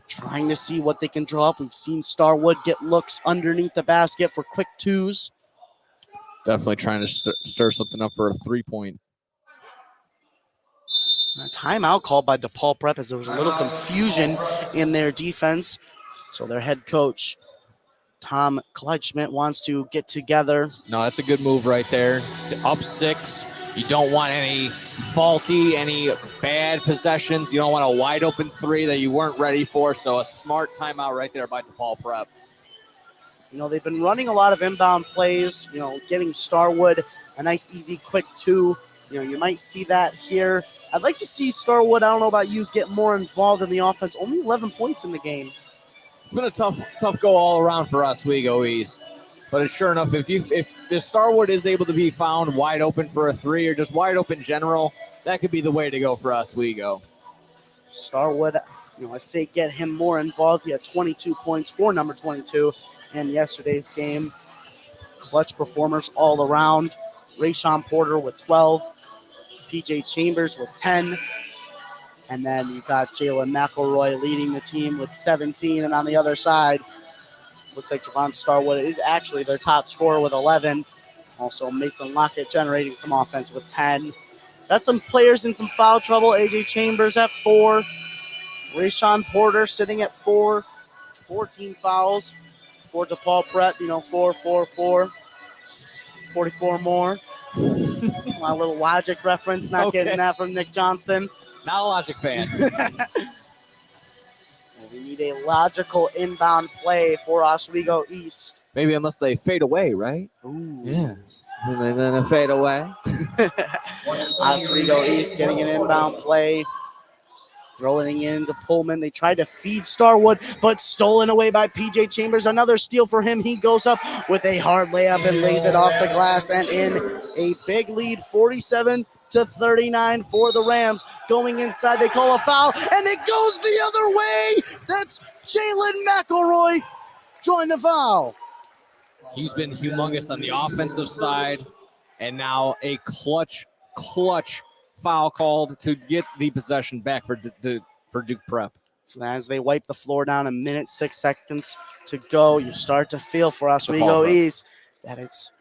Speaker 1: Trying to see what they can draw up. We've seen Starwood get looks underneath the basket for quick 2s.
Speaker 2: Definitely trying to stir something up for a 3-point.
Speaker 1: A timeout called by DePaul Prep as there was a little confusion in their defense. So their head coach, Tom Kleischmidt, wants to get together.
Speaker 2: No, that's a good move right there. Up 6. You don't want any any bad possessions. You don't want a wide open 3 that you weren't ready for. So a smart timeout right there by DePaul Prep.
Speaker 1: They've been running a lot of inbound plays, getting Starwood a nice, easy, quick 2. You might see that here. I'd like to see Starwood, I don't know about you, get more involved in the offense. Only 11 points in the game.
Speaker 2: It's been a tough go all around for Oswego East. But it's sure enough, if Starwood is able to be found wide open for a 3 or just wide open general, that could be the way to go for Oswego.
Speaker 1: Starwood, I say get him more involved. He had 22 points for number 22 in yesterday's game. Clutch performers all around. Rayshawn Porter with 12. PJ Chambers with 10. And then you got Jalen McElroy leading the team with 17. And on the other side, looks like Javon Starwood is actually their top scorer with 11. Also, Mason Lockett generating some offense with 10. Got some players in some foul trouble. AJ Chambers at 4. Rayshawn Porter sitting at 4. 14 fouls for DePaul Prep. 4, 4, 4. 44 more. My little Logic reference. Not getting that from Nick Johnston.
Speaker 2: Not a Logic fan.
Speaker 1: We need a logical inbound play for Oswego East.
Speaker 2: Maybe unless they fade away, right?
Speaker 1: Ooh.
Speaker 2: Yeah. Then they fade away.
Speaker 1: Oswego East getting an inbound play. Throwing it into Pullman. They tried to feed Starwood, but stolen away by PJ Chambers. Another steal for him. He goes up with a hard layup and lays it off the glass and in. A big lead, 47-39 for the Rams. Going inside, they call a foul, and it goes the other way. That's Jalen McElroy drawing the foul.
Speaker 2: He's been humongous on the offensive side, and now a clutch foul called to get the possession back for Duke Prep.
Speaker 1: So as they wipe the floor down, a minute, 6 seconds to go, you start to feel for Oswego East that it's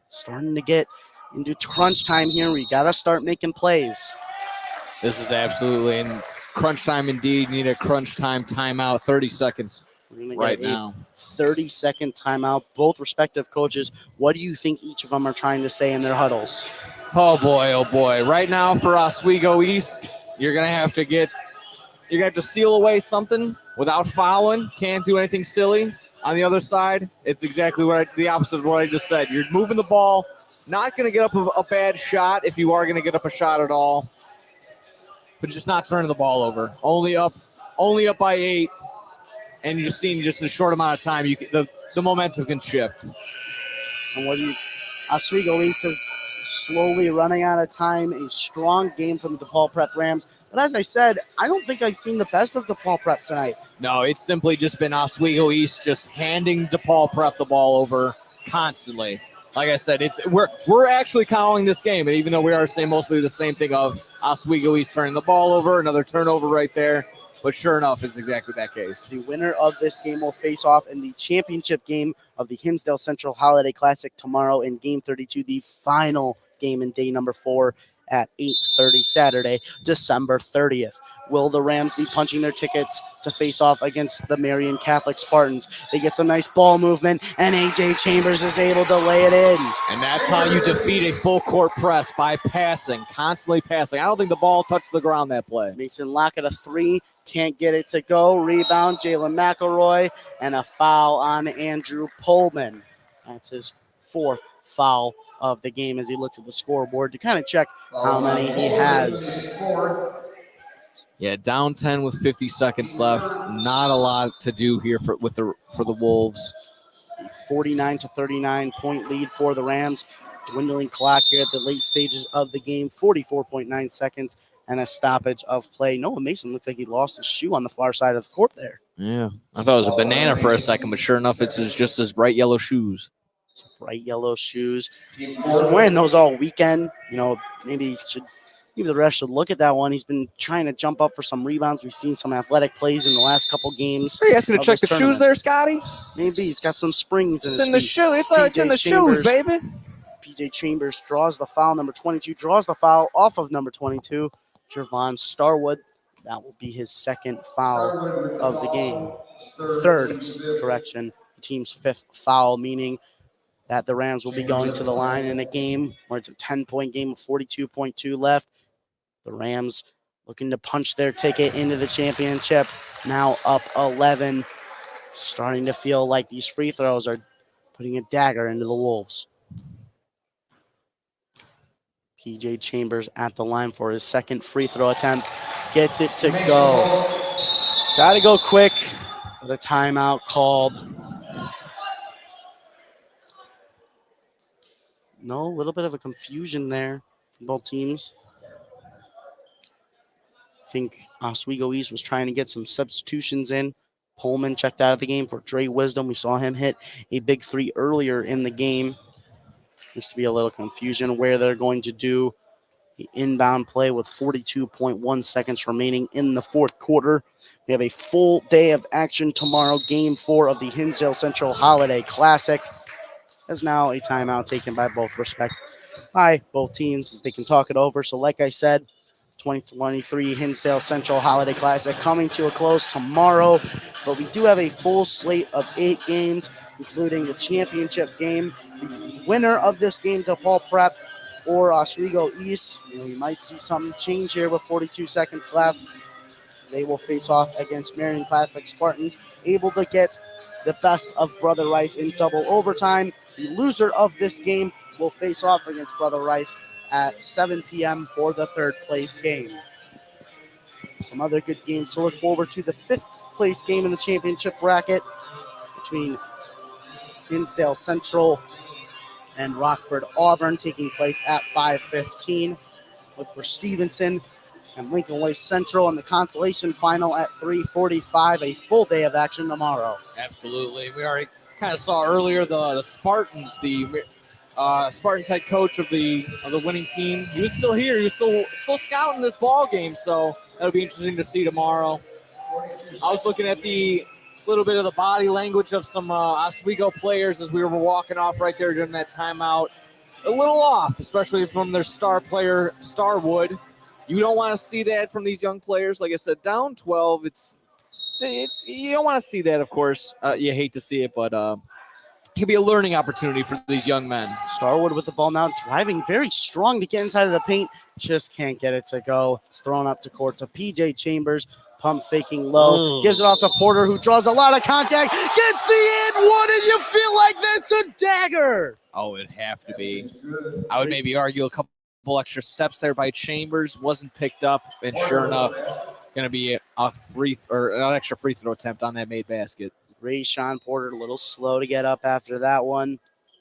Speaker 1: starting to get into crunch time here. We got to start making plays.
Speaker 2: This is absolutely in crunch time indeed. You need a crunch time timeout, 30 seconds right now.
Speaker 1: 30-second timeout. Both respective coaches, what do you think each of them are trying to say in their huddles?
Speaker 2: Oh boy. Right now for Oswego East, you're going to have to steal away something without fouling. Can't do anything silly. On the other side, it's exactly the opposite of what I just said. You're moving the ball, not going to get up a bad shot if you are going to get up a shot at all, but just not turning the ball over. Only up by 8, and you're seeing just a short amount of time. The momentum can shift.
Speaker 1: And Oswego East is slowly running out of time. A strong game from the DePaul Prep Rams. But as I said, I don't think I've seen the best of DePaul Prep tonight.
Speaker 2: No, it's simply just been Oswego East just handing DePaul Prep the ball over constantly. Like I said, we're actually calling this game, and even though we are saying mostly the same thing of Oswego East turning the ball over, another turnover right there. But sure enough, it's exactly that case.
Speaker 1: The winner of this game will face off in the championship game of the Hinsdale Central Holiday Classic tomorrow in Game 32, the final game in day number 4 at 8:30 Saturday, December 30th. Will the Rams be punching their tickets to face off against the Marion Catholic Spartans? They get some nice ball movement, and A.J. Chambers is able to lay it in.
Speaker 2: And that's how you defeat a full court press, by passing, constantly passing. I don't think the ball touched the ground that play.
Speaker 1: Mason Lockett, a 3, can't get it to go. Rebound, Jalen McElroy, and a foul on Andrew Pullman. That's his 4th foul of the game as he looks at the scoreboard to kind of check how many he has.
Speaker 2: Yeah, down 10 with 50 seconds left. Not a lot to do here for the Wolves.
Speaker 1: 49-39 point lead for the Rams. Dwindling clock here at the late stages of the game. 44.9 seconds and a stoppage of play. Noah Mason looked like he lost his shoe on the far side of the court there.
Speaker 2: Yeah, I thought it was a banana for a second, but sure enough, it's just his bright yellow shoes.
Speaker 1: Bright yellow shoes. He's been wearing those all weekend. Maybe the rest should look at that one. He's been trying to jump up for some rebounds. We've seen some athletic plays in the last couple games.
Speaker 2: Are you asking to check the shoes there, Scotty?
Speaker 1: Maybe he's got some springs in his
Speaker 2: feet. It's in the shoe. It's in the shoes, baby.
Speaker 1: PJ Chambers draws the foul. Number 22 draws the foul off of number 22, Jervon Starwood. That will be his 2nd foul of the game. 3rd, correction. The team's 5th foul, meaning that the Rams will be going to the line in a game where it's a 10-point game with 42.2 left. The Rams looking to punch their ticket into the championship, now up 11. Starting to feel like these free throws are putting a dagger into the Wolves. PJ Chambers at the line for his 2nd free throw attempt. Gets it to go. Got to go quick. The timeout called. No, a little bit of a confusion there from both teams. I think Oswego East was trying to get some substitutions in. Pullman checked out of the game for Dre Wisdom. We saw him hit a big 3 earlier in the game. Used to be a little confusion where they're going to do the inbound play with 42.1 seconds remaining in the 4th quarter. We have a full day of action tomorrow. Game 4 of the Hinsdale Central Holiday Classic. Is now a timeout taken by both teams as they can talk it over. So like I said, 2023 Hinsdale Central Holiday Classic coming to a close tomorrow. But we do have a full slate of 8 games, including the championship game. The winner of this game, DePaul Prep or Oswego East, we might see some change here with 42 seconds left. They will face off against Marion Catholic Spartans, able to get the best of Brother Rice in double overtime. The loser of this game will face off against Brother Rice at 7 p.m. for the 3rd place game. Some other good games to look forward to. The 5th place game in the championship bracket between Hinsdale Central and Rockford Auburn taking place at 5:15. Look for Stevenson and Lincoln Way Central in the consolation final at 3:45. A full day of action tomorrow.
Speaker 2: Absolutely. We already kind of saw earlier the Spartans, the Spartans head coach of the winning team. He was still here. He was still scouting this ball game, so that'll be interesting to see tomorrow. I was looking at the little bit of the body language of some Oswego players as we were walking off right there during that timeout. A little off, especially from their star player, Starwood. You don't want to see that from these young players. Like I said, down 12, it's you don't want to see that, of course. You hate to see it, but it could be a learning opportunity for these young men.
Speaker 1: Starwood with the ball now, driving very strong to get inside of the paint. Just can't get it to go. It's thrown up to court to PJ Chambers. Pump faking low. Gives it off to Porter, who draws a lot of contact. Gets the in one, and you feel like that's a dagger.
Speaker 2: Oh, it'd have to be. I would maybe argue a couple extra steps there by Chambers. Wasn't picked up, and sure enough, going to be an extra free throw attempt on that made basket.
Speaker 1: Rayshawn Porter a little slow to get up after that one.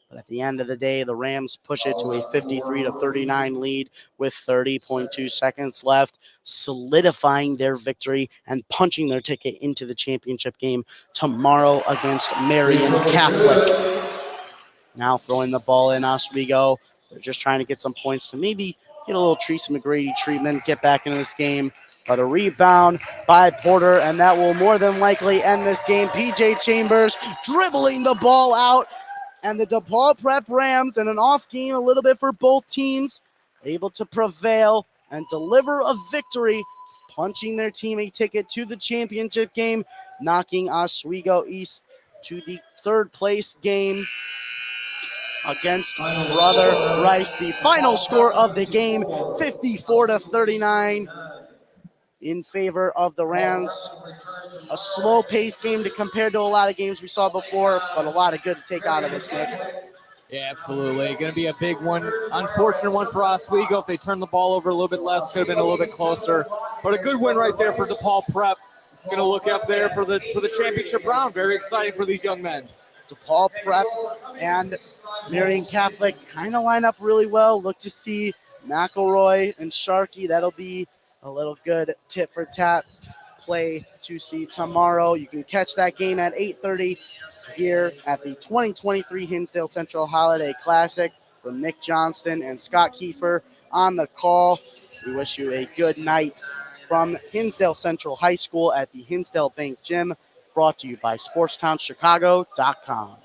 Speaker 1: But at the end of the day, the Rams push it to a 53-39 lead with 30.2 seconds left, solidifying their victory and punching their ticket into the championship game tomorrow against Marion Catholic. Now throwing the ball in Oswego. They're just trying to get some points to maybe get a little Teresa McGrady treatment, get back into this game. But a rebound by Porter, and that will more than likely end this game. PJ Chambers dribbling the ball out. And the DePaul Prep Rams, in an off game a little bit for both teams, able to prevail and deliver a victory, punching their team a ticket to the championship game, knocking Oswego East to the third place game against Brother Rice. The final score of the game, 54-39 in favor of the Rams. A slow-paced game to compare to a lot of games we saw before, but a lot of good to take out of this, Nick.
Speaker 2: Yeah, absolutely. Going to be a big one. Unfortunate one for Oswego. If they turn the ball over a little bit less, could have been a little bit closer. But a good win right there for DePaul Prep. Going to look up there for the championship round. Very exciting for these young men.
Speaker 1: DePaul Prep and Marion Catholic kind of line up really well. Look to see McElroy and Sharkey. That'll be a little good tit for tat play to see tomorrow. You can catch that game at 8:30 here at the 2023 Hinsdale Central Holiday Classic. From Nick Johnston and Scott Kiefer on the call. We wish you a good night from Hinsdale Central High School at the Hinsdale Bank Gym, brought to you by SportsTownChicago.com.